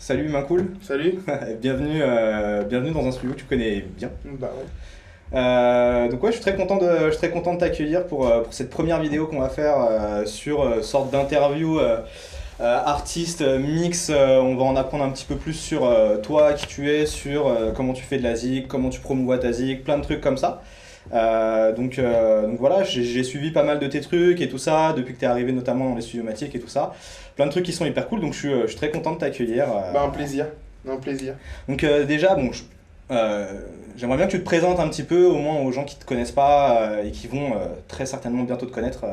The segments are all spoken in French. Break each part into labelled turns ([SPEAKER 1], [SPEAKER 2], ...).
[SPEAKER 1] Salut Main Cool,
[SPEAKER 2] Salut.
[SPEAKER 1] bienvenue dans un studio que tu connais bien.
[SPEAKER 2] Bah ouais.
[SPEAKER 1] Donc ouais, je suis très content de t'accueillir pour cette première vidéo qu'on va faire sur sorte d'interview artiste mix. On va en apprendre un petit peu plus sur toi, qui tu es, sur comment tu fais de la zik, comment tu promouvois ta zik, plein de trucs comme ça. Donc voilà, j'ai suivi pas mal de tes trucs et tout ça, depuis que tu es arrivé notamment dans les studios Matic et tout ça. Plein de trucs qui sont hyper cool, donc je suis très content de t'accueillir.
[SPEAKER 2] Bah un plaisir. Un plaisir.
[SPEAKER 1] Donc déjà, bon, j'aimerais bien que tu te présentes un petit peu, au moins aux gens qui te connaissent pas et qui vont très certainement bientôt te connaître.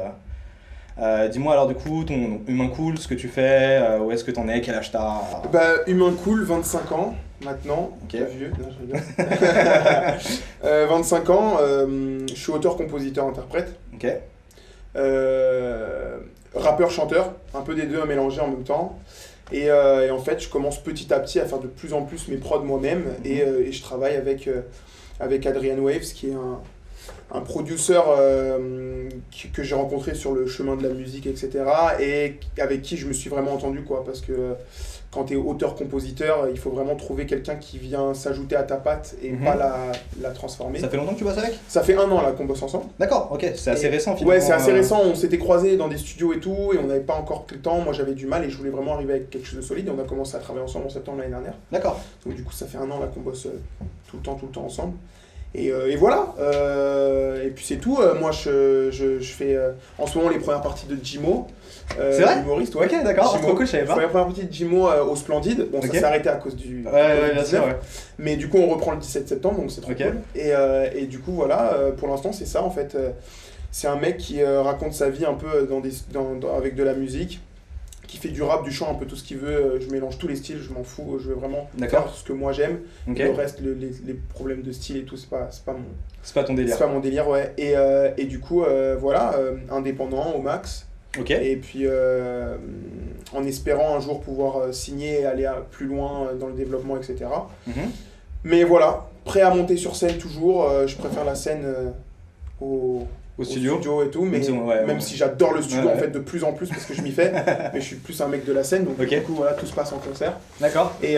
[SPEAKER 1] Dis-moi alors du coup, ton nom, Humain Cool, ce que tu fais, où est-ce que t'en es, quel âge t'as?
[SPEAKER 2] Bah Humain Cool, 25 ans maintenant.
[SPEAKER 1] Ok.
[SPEAKER 2] Pas vieux, non, je rigole. 25 ans, je suis auteur, compositeur, interprète.
[SPEAKER 1] Ok.
[SPEAKER 2] Rappeur, chanteur, un peu des deux à mélanger en même temps. Et en fait, je commence petit à petit à faire de plus en plus mes prods moi-même. Et je travaille avec Adrian Waves, qui est un producteur que j'ai rencontré sur le chemin de la musique, etc. Et avec qui je me suis vraiment entendu, quoi. Parce que quand tu es auteur-compositeur, il faut vraiment trouver quelqu'un qui vient s'ajouter à ta patte et pas la transformer.
[SPEAKER 1] Ça fait longtemps que tu bosses avec?
[SPEAKER 2] Ça fait 1 an là qu'on bosse ensemble.
[SPEAKER 1] D'accord, ok, c'est assez récent finalement.
[SPEAKER 2] Ouais, c'est assez récent. On s'était croisés dans des studios et tout, et on n'avait pas encore pris le temps. Moi, j'avais du mal et je voulais vraiment arriver avec quelque chose de solide. Et on a commencé à travailler ensemble en septembre l'année dernière.
[SPEAKER 1] D'accord.
[SPEAKER 2] Donc du coup, ça fait 1 an là qu'on bosse tout le temps ensemble. Et voilà. Et puis c'est tout. Moi, je fais en ce moment les premières parties de Jimo.
[SPEAKER 1] C'est vrai?
[SPEAKER 2] Humoriste, ouais.
[SPEAKER 1] Ok, d'accord,
[SPEAKER 2] Jimo.
[SPEAKER 1] trop cool, je savais pas.
[SPEAKER 2] La première partie de Jimo au Splendide. Bon,
[SPEAKER 1] Ok.
[SPEAKER 2] ça s'est arrêté à cause du
[SPEAKER 1] Ouais, bien sûr,
[SPEAKER 2] Covid-19.
[SPEAKER 1] ouais.
[SPEAKER 2] Mais du coup, on reprend le 17 septembre, donc c'est trop
[SPEAKER 1] Ok.
[SPEAKER 2] cool. Et du coup, voilà, pour l'instant, c'est ça en fait. C'est un mec qui raconte sa vie un peu avec de la musique, qui fait du rap, du chant, un peu tout ce qu'il veut. Je mélange tous les styles, je m'en fous. Je veux vraiment
[SPEAKER 1] D'accord.
[SPEAKER 2] faire ce que moi j'aime.
[SPEAKER 1] Ok.
[SPEAKER 2] Le reste, les problèmes de style et tout, c'est pas
[SPEAKER 1] C'est pas ton délire.
[SPEAKER 2] mon délire, ouais. Et du coup, voilà, indépendant au max.
[SPEAKER 1] Ok.
[SPEAKER 2] Et puis, en espérant un jour pouvoir signer et aller plus loin dans le développement, etc.
[SPEAKER 1] Mhm.
[SPEAKER 2] Mais voilà, prêt à monter sur scène toujours. Je préfère la scène
[SPEAKER 1] Au studio.
[SPEAKER 2] et tout, mais
[SPEAKER 1] Même si ouais,
[SPEAKER 2] même
[SPEAKER 1] ouais.
[SPEAKER 2] si j'adore le studio
[SPEAKER 1] Ouais,
[SPEAKER 2] en
[SPEAKER 1] ouais.
[SPEAKER 2] fait de plus en plus parce que je m'y fais, mais je suis plus un mec de la scène, donc
[SPEAKER 1] Ok.
[SPEAKER 2] du coup voilà, tout se passe en concert.
[SPEAKER 1] D'accord.
[SPEAKER 2] Et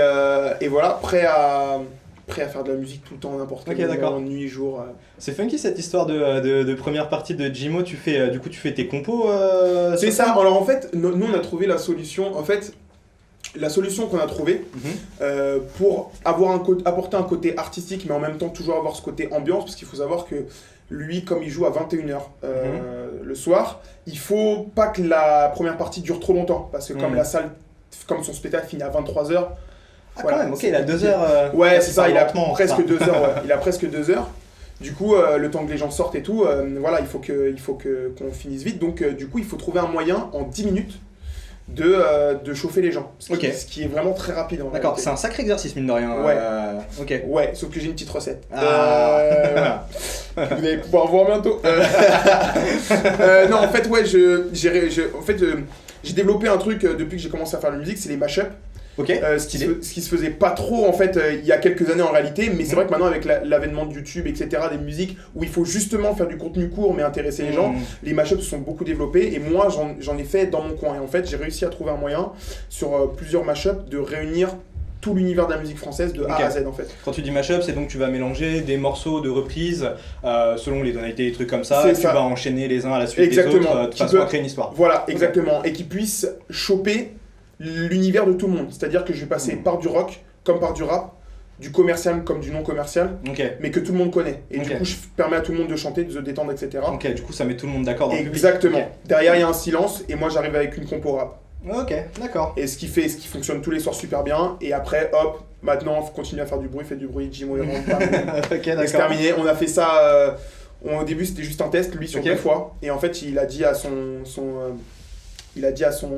[SPEAKER 2] voilà, prêt à faire de la musique tout le temps, n'importe quel
[SPEAKER 1] Ok, d'accord.
[SPEAKER 2] moment, nuit, jour.
[SPEAKER 1] C'est funky cette histoire de première partie de Jimo. Tu fais tes compos.
[SPEAKER 2] C'est
[SPEAKER 1] sur
[SPEAKER 2] ça. Alors en fait, nous on a trouvé la solution. En fait, la solution qu'on a trouvée pour apporter un côté artistique, mais en même temps toujours avoir ce côté ambiance, parce qu'il faut savoir que lui, comme il joue à 21h le soir, il faut pas que la première partie dure trop longtemps, parce que comme la salle, comme son spectacle finit à 23h.
[SPEAKER 1] Ah, quand même, ok, il a 2 heures.
[SPEAKER 2] Ouais, c'est ça, il a
[SPEAKER 1] lentement,
[SPEAKER 2] presque
[SPEAKER 1] ça.
[SPEAKER 2] 2 heures. Ouais. Il a presque 2 heures. Du coup, le temps que les gens sortent et tout, voilà, il faut qu'on finisse vite. Donc, du coup, il faut trouver un moyen en 10 minutes de chauffer les gens. Ce qui est vraiment très rapide.
[SPEAKER 1] D'accord, c'est un sacré exercice, mine de rien.
[SPEAKER 2] Ouais.
[SPEAKER 1] Ok.
[SPEAKER 2] Ouais, sauf que j'ai une petite recette.
[SPEAKER 1] Ah.
[SPEAKER 2] Voilà. Vous allez pouvoir voir bientôt. Non, en fait, ouais, j'ai développé un truc depuis que j'ai commencé à faire de la musique, c'est les mashups.
[SPEAKER 1] Ok.
[SPEAKER 2] Ce qui se faisait pas trop en fait il y a quelques années en réalité, mais c'est vrai que maintenant avec l'avènement de YouTube, etc., des musiques où il faut justement faire du contenu court mais intéresser les gens, les mashups se sont beaucoup développés et moi j'en ai fait dans mon coin. Et en fait j'ai réussi à trouver un moyen sur plusieurs mashups de réunir tout l'univers de la musique française de A à Z en fait.
[SPEAKER 1] Quand tu dis mashup, c'est donc tu vas mélanger des morceaux de reprises selon les tonalités, des trucs comme ça,
[SPEAKER 2] C'est
[SPEAKER 1] et tu
[SPEAKER 2] ça.
[SPEAKER 1] vas enchaîner les uns à la suite
[SPEAKER 2] Exactement.
[SPEAKER 1] des autres de façon à créer une histoire.
[SPEAKER 2] Voilà, exactement. Et qui puisse choper l'univers de tout le monde. C'est-à-dire que je vais passer par du rock comme par du rap, du commercial comme du non commercial,
[SPEAKER 1] Ok.
[SPEAKER 2] mais que tout le monde connaît. Et
[SPEAKER 1] Ok.
[SPEAKER 2] du coup, je permets à tout le monde de chanter, de se détendre, etc.
[SPEAKER 1] Ok, du coup ça met tout le monde d'accord dans le public.
[SPEAKER 2] Exactement.
[SPEAKER 1] Ok.
[SPEAKER 2] Derrière, il y a un silence et moi, j'arrive avec une compo rap.
[SPEAKER 1] Ok, d'accord.
[SPEAKER 2] Et ce qui fonctionne tous les soirs super bien. Et après, hop, maintenant, il faut continuer à faire du bruit, fait du bruit, Jimo il rentre,
[SPEAKER 1] Ok,
[SPEAKER 2] et c'est
[SPEAKER 1] d'accord.
[SPEAKER 2] terminé. On a fait ça. Au début, c'était juste un test, lui sur
[SPEAKER 1] Ok.
[SPEAKER 2] 2 fois. Et en fait, il a dit à son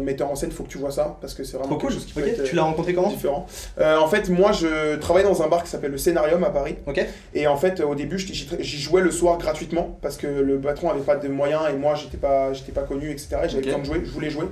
[SPEAKER 2] metteur en scène, faut que tu vois ça, parce que c'est vraiment
[SPEAKER 1] Trop cool.
[SPEAKER 2] quelque chose qui peut
[SPEAKER 1] Ok,
[SPEAKER 2] être
[SPEAKER 1] tu l'as rencontré comment?
[SPEAKER 2] différent. En fait, moi, je travaille dans un bar qui s'appelle le Scénarium à Paris.
[SPEAKER 1] Ok.
[SPEAKER 2] Et en fait, au début, j'y jouais le soir gratuitement, parce que le patron avait pas de moyens et moi, j'étais pas connu, etc. Et j'avais
[SPEAKER 1] Ok.
[SPEAKER 2] besoin de jouer, je voulais jouer.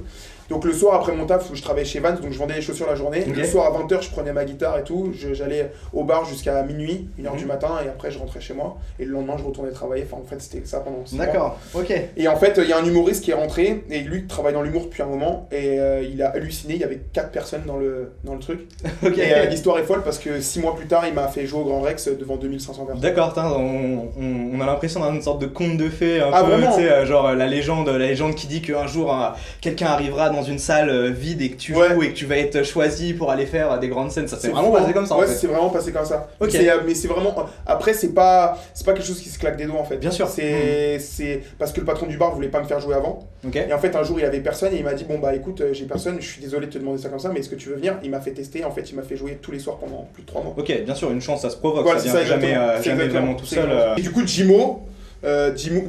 [SPEAKER 2] Donc le soir après mon taf, je travaillais chez Vans, donc je vendais les chaussures la journée.
[SPEAKER 1] Ok.
[SPEAKER 2] Le soir à 20h, je prenais ma guitare et tout, j'allais au bar jusqu'à minuit, 1h du matin, et après je rentrais chez moi. Et le lendemain, je retournais travailler. Enfin, en fait, c'était ça pendant 6 mois.
[SPEAKER 1] D'accord, ok.
[SPEAKER 2] Et en fait, il y a un humoriste qui est rentré, et lui travaille dans l'humour depuis un moment, et il a halluciné, il y avait 4 personnes dans le truc.
[SPEAKER 1] Ok.
[SPEAKER 2] Et l'histoire est folle parce que 6 mois plus tard, il m'a fait jouer au Grand Rex devant 2500 personnes.
[SPEAKER 1] D'accord, on a l'impression d'un une sorte de conte de fées, un
[SPEAKER 2] Ah,
[SPEAKER 1] peu,
[SPEAKER 2] vraiment
[SPEAKER 1] tu sais, genre la légende qui dit qu'un jour quelqu'un arrivera dans une salle vide et que tu joues et que tu vas être choisi pour aller faire des grandes scènes. Ça s'est vraiment passé comme ça
[SPEAKER 2] Ouais,
[SPEAKER 1] en fait.
[SPEAKER 2] c'est vraiment passé comme ça.
[SPEAKER 1] Ok.
[SPEAKER 2] Mais c'est vraiment. Après, c'est pas quelque chose qui se claque des doigts en fait.
[SPEAKER 1] Bien sûr.
[SPEAKER 2] C'est parce que le patron du bar voulait pas me faire jouer avant.
[SPEAKER 1] Ok.
[SPEAKER 2] Et en fait, un jour, il avait personne et il m'a dit bon bah écoute, j'ai personne, je suis désolé de te demander ça comme ça, mais est-ce que tu veux venir? Il m'a fait tester. En fait, il m'a fait jouer tous les soirs pendant plus de 3 mois.
[SPEAKER 1] Ok, bien sûr, une chance, ça se provoque,
[SPEAKER 2] Voilà,
[SPEAKER 1] ça
[SPEAKER 2] c'est
[SPEAKER 1] vient
[SPEAKER 2] ça,
[SPEAKER 1] jamais,
[SPEAKER 2] exactement. C'est
[SPEAKER 1] jamais
[SPEAKER 2] exactement.
[SPEAKER 1] vraiment tout
[SPEAKER 2] C'est
[SPEAKER 1] seul.
[SPEAKER 2] exactement. Et du coup, Jimo,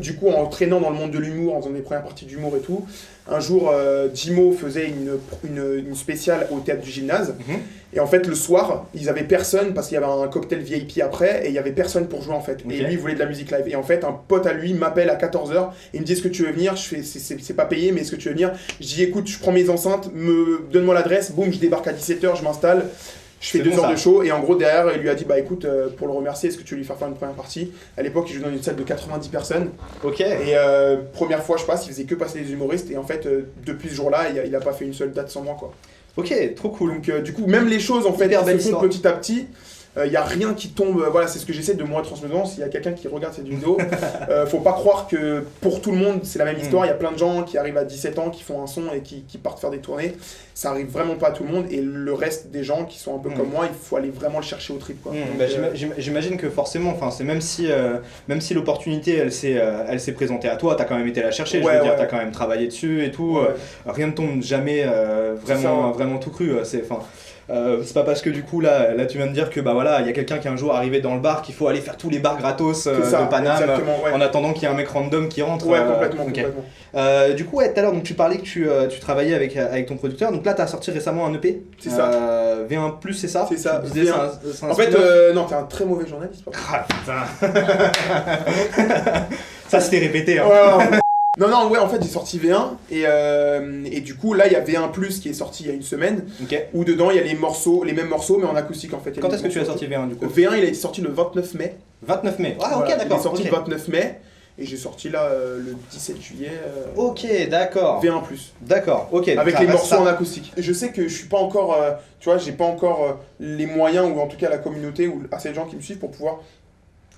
[SPEAKER 2] du coup, en traînant dans le monde de l'humour, en faisant des premières parties d'humour et tout, un jour, Jimo faisait une spéciale au théâtre du gymnase. Et en fait, le soir, ils avaient personne parce qu'il y avait un cocktail VIP après et il y avait personne pour jouer en fait.
[SPEAKER 1] Ok.
[SPEAKER 2] Et lui, il voulait de la musique live. Et en fait, un pote à lui m'appelle à 14h et il me dit est-ce que tu veux venir? Je fais c'est pas payé, mais est-ce que tu veux venir? Je dis écoute, je prends mes enceintes, donne-moi l'adresse, boum, je débarque à 17h, je m'installe. Je fais
[SPEAKER 1] C'est
[SPEAKER 2] 2
[SPEAKER 1] bon,
[SPEAKER 2] heures
[SPEAKER 1] ça.
[SPEAKER 2] de show et en gros derrière il lui a dit bah écoute pour le remercier est-ce que tu veux lui faire une première partie. À l'époque il jouait dans une salle de 90 personnes
[SPEAKER 1] Ok.
[SPEAKER 2] et première fois je passe il faisait que passer les humoristes et en fait depuis ce jour-là il a pas fait une seule date sans moi quoi.
[SPEAKER 1] Ok, trop cool.
[SPEAKER 2] Donc du coup même les choses en fait
[SPEAKER 1] Hyper belle
[SPEAKER 2] se font
[SPEAKER 1] histoire.
[SPEAKER 2] petit à petit. Il n'y a rien qui tombe, voilà, c'est ce que j'essaie de moi transmettre. S'il y a quelqu'un qui regarde cette vidéo, faut pas croire que pour tout le monde c'est la même histoire. Il y a plein de gens qui arrivent à 17 ans, qui font un son et qui partent faire des tournées. Ça arrive vraiment pas à tout le monde. Et le reste des gens qui sont un peu comme moi, il faut aller vraiment le chercher au trip. Quoi.
[SPEAKER 1] Bah, j'imagine que forcément, c'est même si l'opportunité elle s'est présentée à toi, t'as quand même été la chercher. Je veux dire, t'as quand même travaillé dessus et tout. Rien ne tombe jamais vraiment tout cru. C'est pas parce que du coup là tu viens de dire que bah voilà il y a quelqu'un qui est un jour arrivé dans le bar qu'il faut aller faire tous les bars gratos de Paname en attendant qu'il y ait un mec random qui rentre.
[SPEAKER 2] Ouais, complètement.
[SPEAKER 1] Du coup tout à l'heure donc tu parlais que tu travaillais avec ton producteur, donc là t'as sorti récemment un EP.
[SPEAKER 2] C'est ça.
[SPEAKER 1] V1+, c'est ça?
[SPEAKER 2] C'est ça.
[SPEAKER 1] Tu disais, c'est un
[SPEAKER 2] en fait
[SPEAKER 1] spin-off.
[SPEAKER 2] non t'es un très mauvais journaliste.
[SPEAKER 1] Ah putain. Ça c'était répété hein.
[SPEAKER 2] Ouais. Non, ouais, en fait, j'ai sorti V1 et du coup, là, il y a V1+, qui est sorti il y a une semaine, où dedans, il y a les mêmes morceaux, mais en acoustique, en fait.
[SPEAKER 1] Quand est-ce que tu as sorti V1, du coup?
[SPEAKER 2] V1, il a été sorti le 29 mai.
[SPEAKER 1] 29 mai. Ah,
[SPEAKER 2] Voilà,
[SPEAKER 1] ok, d'accord.
[SPEAKER 2] Il est sorti le 29 mai, et j'ai sorti là le 17 juillet.
[SPEAKER 1] Ok, d'accord.
[SPEAKER 2] V1+.
[SPEAKER 1] D'accord, ok.
[SPEAKER 2] Avec les morceaux en acoustique. Je sais que je suis pas encore, tu vois, j'ai pas encore les moyens, ou en tout cas la communauté, ou assez de gens qui me suivent pour pouvoir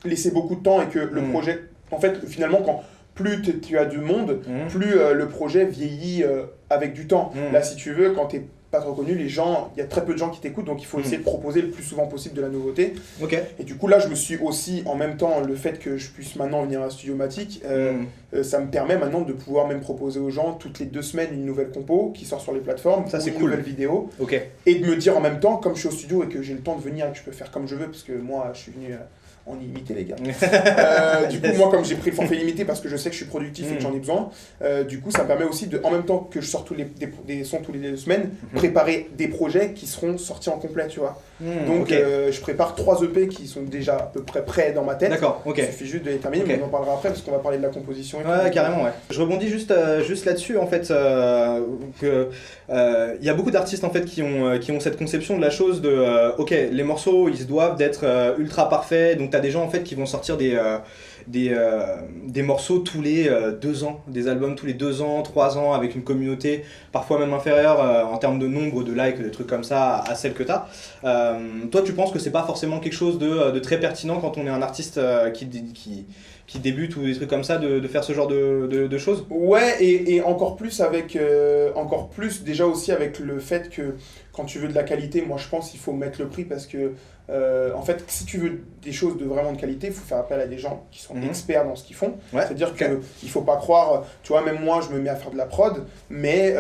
[SPEAKER 2] laisser beaucoup de temps et que le projet, en fait, finalement, plus tu as du monde, plus le projet vieillit avec du temps. Là, si tu veux, quand tu n'es pas trop connu, il y a très peu de gens qui t'écoutent, donc il faut essayer de proposer le plus souvent possible de la nouveauté. Et du coup, là, je me suis aussi, en même temps, le fait que je puisse maintenant venir à Studiomatic, ça me permet maintenant de pouvoir même proposer aux gens toutes les 2 semaines une nouvelle compo qui sort sur les plateformes,
[SPEAKER 1] ça, c'est
[SPEAKER 2] une
[SPEAKER 1] cool.
[SPEAKER 2] nouvelle vidéo, et de me dire en même temps, comme je suis au studio et que j'ai le temps de venir et que je peux faire comme je veux, parce que moi, je suis venu... en illimité les gars. Du coup moi comme j'ai pris le forfait limité parce que je sais que je suis productif et que j'en ai besoin, du coup ça me permet aussi de, en même temps que je sors des sons tous les 2 semaines, préparer des projets qui seront sortis en complet tu vois. Donc je prépare 3 EP qui sont déjà à peu près prêts dans ma tête.
[SPEAKER 1] D'accord, ok.
[SPEAKER 2] Il suffit juste de les terminer, mais on en parlera après parce qu'on va parler de la composition et
[SPEAKER 1] tout. Carrément ouais. Je rebondis juste là-dessus en fait que y a beaucoup d'artistes en fait qui ont cette conception de la chose de ok les morceaux ils se doivent d'être ultra parfaits, donc t'as des gens en fait qui vont sortir des morceaux tous les 2 ans, des albums tous les 2 ans, 3 ans avec une communauté parfois même inférieure en termes de nombre de likes, des trucs comme ça à celle que t'as. Toi tu penses que c'est pas forcément quelque chose de très pertinent quand on est un artiste qui débute ou des trucs comme ça de faire ce genre de choses? Ouais,
[SPEAKER 2] et encore plus encore plus déjà aussi avec le fait que quand tu veux de la qualité, moi je pense qu'il faut mettre le prix parce que en fait si tu veux des choses de vraiment de qualité, il faut faire appel à des gens qui sont experts dans ce qu'ils font. C'est-à-dire qu'il faut pas croire, tu vois, même moi je me mets à faire de la prod, mais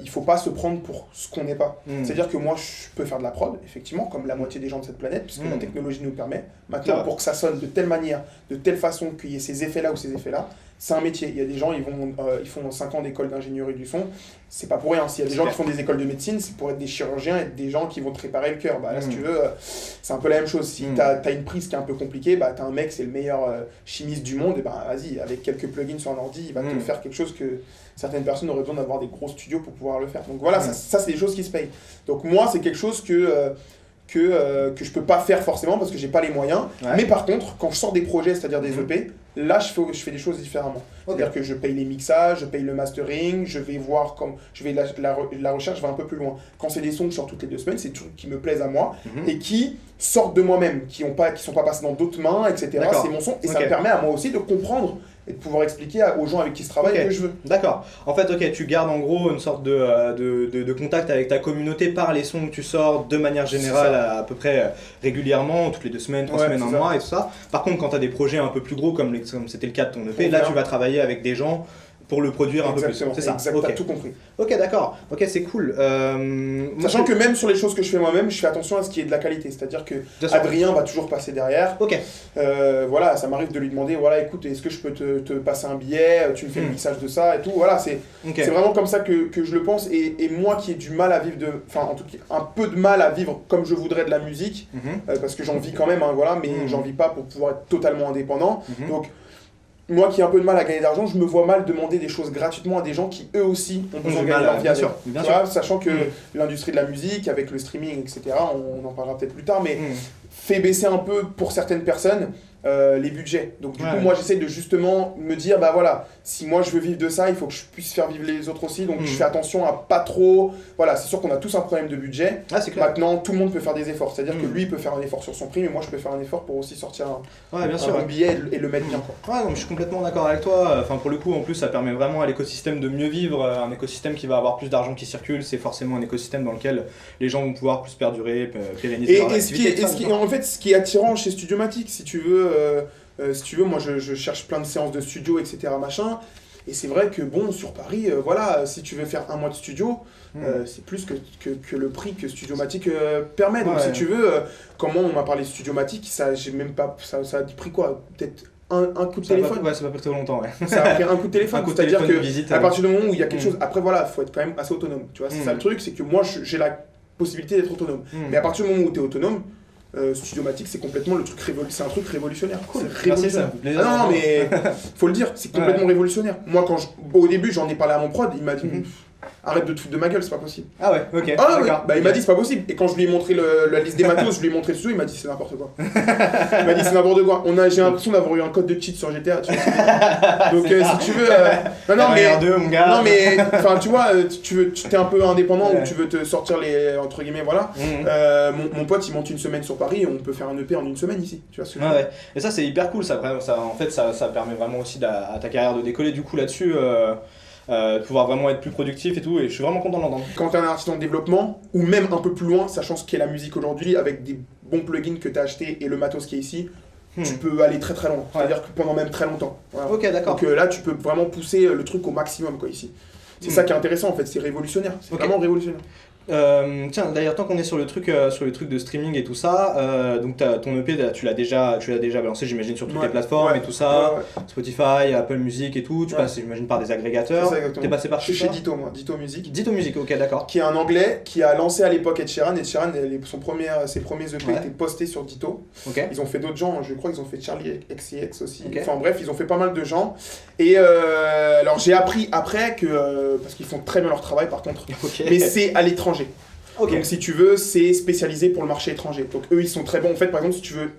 [SPEAKER 2] il faut pas se prendre pour ce qu'on n'est pas. C'est-à-dire que moi je peux faire de la prod, effectivement, comme la moitié des gens de cette planète, puisque la technologie nous permet. Maintenant, pour que ça sonne de telle manière, de telle façon, qu'il y ait ces effets-là ou ces effets-là, c'est un métier. Il y a des gens, ils font 5 ans d'école d'ingénierie du son. C'est pas pour rien. S'il y a des gens qui font des écoles de médecine, c'est pour être des chirurgiens et des gens qui vont te réparer le cœur. Bah, là, si tu veux, c'est un peu la même chose. Si tu as une prise qui est un peu compliquée, bah, tu as un mec, c'est le meilleur chimiste du monde, et bah, vas-y, avec quelques plugins sur un ordi, il va te faire quelque chose que certaines personnes auraient besoin d'avoir des gros studios pour pouvoir le faire. Donc voilà, ça c'est des choses qui se payent. Donc moi, c'est quelque chose que je peux pas faire forcément parce que j'ai pas les moyens. Mais par contre, quand je sors des projets, c'est-à-dire des EP, là je fais des choses différemment. C'est-à-dire que je paye les mixages, je paye le mastering, je vais voir la recherche va un peu plus loin. Quand c'est des sons que je sors toutes les 2 semaines, c'est des trucs qui me plaisent à moi et qui sortent de moi-même, qui sont pas passés dans d'autres mains, etc. C'est mon son et ça me permet à moi aussi de comprendre et de pouvoir expliquer aux gens avec qui je travaille ce que je veux.
[SPEAKER 1] D'accord. En fait, tu gardes en gros une sorte de contact avec ta communauté par les sons que tu sors de manière générale à peu près régulièrement, toutes les 2 semaines, 3 semaines, un mois et tout ça. Par contre, quand tu as des projets un peu plus gros comme c'était le cas de ton EP, là tu vas travailler avec des gens pour le produire un peu plus.
[SPEAKER 2] C'est ça, t'as tout compris.
[SPEAKER 1] Ok, d'accord. Ok, c'est cool.
[SPEAKER 2] Sachant que même sur les choses que je fais moi-même, je fais attention à ce qui est de la qualité. C'est-à-dire que Adrien va toujours passer derrière.
[SPEAKER 1] Ok.
[SPEAKER 2] Voilà, ça m'arrive de lui demander, voilà, écoute, est-ce que je peux te passer un billet, tu me fais le mixage de ça et tout. Voilà, c'est vraiment comme ça que je le pense. Et moi qui ai du mal à vivre en tout cas, un peu de mal à vivre comme je voudrais de la musique, parce que j'en vis quand même, voilà, mais j'en vis pas pour pouvoir être totalement indépendant. Donc, moi qui ai un peu de mal à gagner d'argent, je me vois mal demander des choses gratuitement à des gens qui eux aussi ont besoin de gagner leur vie avec.
[SPEAKER 1] Bien sûr.
[SPEAKER 2] Sachant que l'industrie de la musique, avec le streaming, etc., on en parlera peut-être plus tard, mais fait baisser un peu pour certaines personnes les budgets. Donc du coup, moi j'essaie de justement me dire, bah voilà, si moi je veux vivre de ça, il faut que je puisse faire vivre les autres aussi, donc je fais attention à pas trop... Voilà, c'est sûr qu'on a tous un problème de budget. Maintenant, tout le monde peut faire des efforts, c'est-à-dire que lui il peut faire un effort sur son prix, mais moi je peux faire un effort pour aussi sortir un bon billet et le mettre bien. Quoi.
[SPEAKER 1] Ouais, donc je suis complètement d'accord avec toi. Enfin, pour le coup, en plus, ça permet vraiment à l'écosystème de mieux vivre. Un écosystème qui va avoir plus d'argent qui circule, c'est forcément un écosystème dans lequel les gens vont pouvoir plus perdurer, pérenniser leur activité.
[SPEAKER 2] En fait, ce qui est attirant chez Studiomatic, si tu veux, moi je cherche plein de séances de studio, etc. machin. Et c'est vrai que bon, sur Paris, voilà, si tu veux faire un mois de studio, c'est plus que le prix que Studiomatic permet. Donc si tu veux, comment on m'a parlé de Studiomatic, j'ai même pas, ça a pris quoi, peut-être un coup de téléphone.
[SPEAKER 1] Ça va pas très longtemps,
[SPEAKER 2] Ça a pris un coup de téléphone, c'est-à-dire qu'à partir du moment où il y a quelque chose, après voilà, faut être quand même assez autonome. Tu vois, c'est ça le truc, c'est que moi j'ai la possibilité d'être autonome. Mais à partir du moment où tu es autonome, Studiomatic, c'est complètement c'est un truc révolutionnaire.
[SPEAKER 1] Cool.
[SPEAKER 2] C'est révolutionnaire. Non, mais faut le dire, c'est complètement révolutionnaire. Moi, au début, j'en ai parlé à mon prod, il m'a dit arrête de te foutre de ma gueule, c'est pas possible.
[SPEAKER 1] Ah ouais, ok.
[SPEAKER 2] Bah, il m'a dit c'est pas possible. Et quand je lui ai montré la liste des matos, je lui ai montré tout, il m'a dit c'est n'importe quoi. Il m'a dit c'est n'importe quoi. J'ai l'impression d'avoir eu un code de cheat sur GTA. Tu vois. Donc si tu veux. Non mais enfin tu vois, t'es un peu indépendant ou tu veux te sortir les entre guillemets voilà. Mon pote il monte une semaine sur Paris et on peut faire un EP en une semaine ici. Tu vois ce que je veux dire.
[SPEAKER 1] Et ça c'est hyper cool. Ça en fait ça permet vraiment aussi à ta carrière de décoller du coup là-dessus. De pouvoir vraiment être plus productif et tout, et je suis vraiment content de l'entendre.
[SPEAKER 2] Quand tu es un artiste en développement, ou même un peu plus loin, sachant ce qu'est la musique aujourd'hui, avec des bons plugins que tu as achetés et le matos qui est ici, tu peux aller très très loin, c'est-à-dire que pendant même très longtemps. Voilà.
[SPEAKER 1] Ok, d'accord.
[SPEAKER 2] Donc là, tu peux vraiment pousser le truc au maximum quoi, ici. C'est ça qui est intéressant en fait, c'est révolutionnaire, c'est vraiment révolutionnaire.
[SPEAKER 1] Tiens, d'ailleurs, tant qu'on est sur le truc de streaming et tout ça, donc ton EP, tu l'as déjà balancé, j'imagine, sur toutes les plateformes et tout ça, Spotify, Apple Music et tout. Tu passes, j'imagine, par des agrégateurs. T'es passé par
[SPEAKER 2] chez Ditto, moi, Ditto Music.
[SPEAKER 1] Ditto Music, ok, d'accord.
[SPEAKER 2] Qui est un anglais qui a lancé à l'époque Ed Sheeran. Ed Sheeran, ses premiers EP étaient postés sur Ditto. Ils ont fait d'autres gens, je crois qu'ils ont fait Charlie XCX aussi. Enfin bref, ils ont fait pas mal de gens. Et alors j'ai appris après que, parce qu'ils font très bien leur travail par contre, mais c'est à l'étranger. Donc si tu veux, c'est spécialisé pour le marché étranger. Donc eux ils sont très bons. En fait par exemple si tu veux,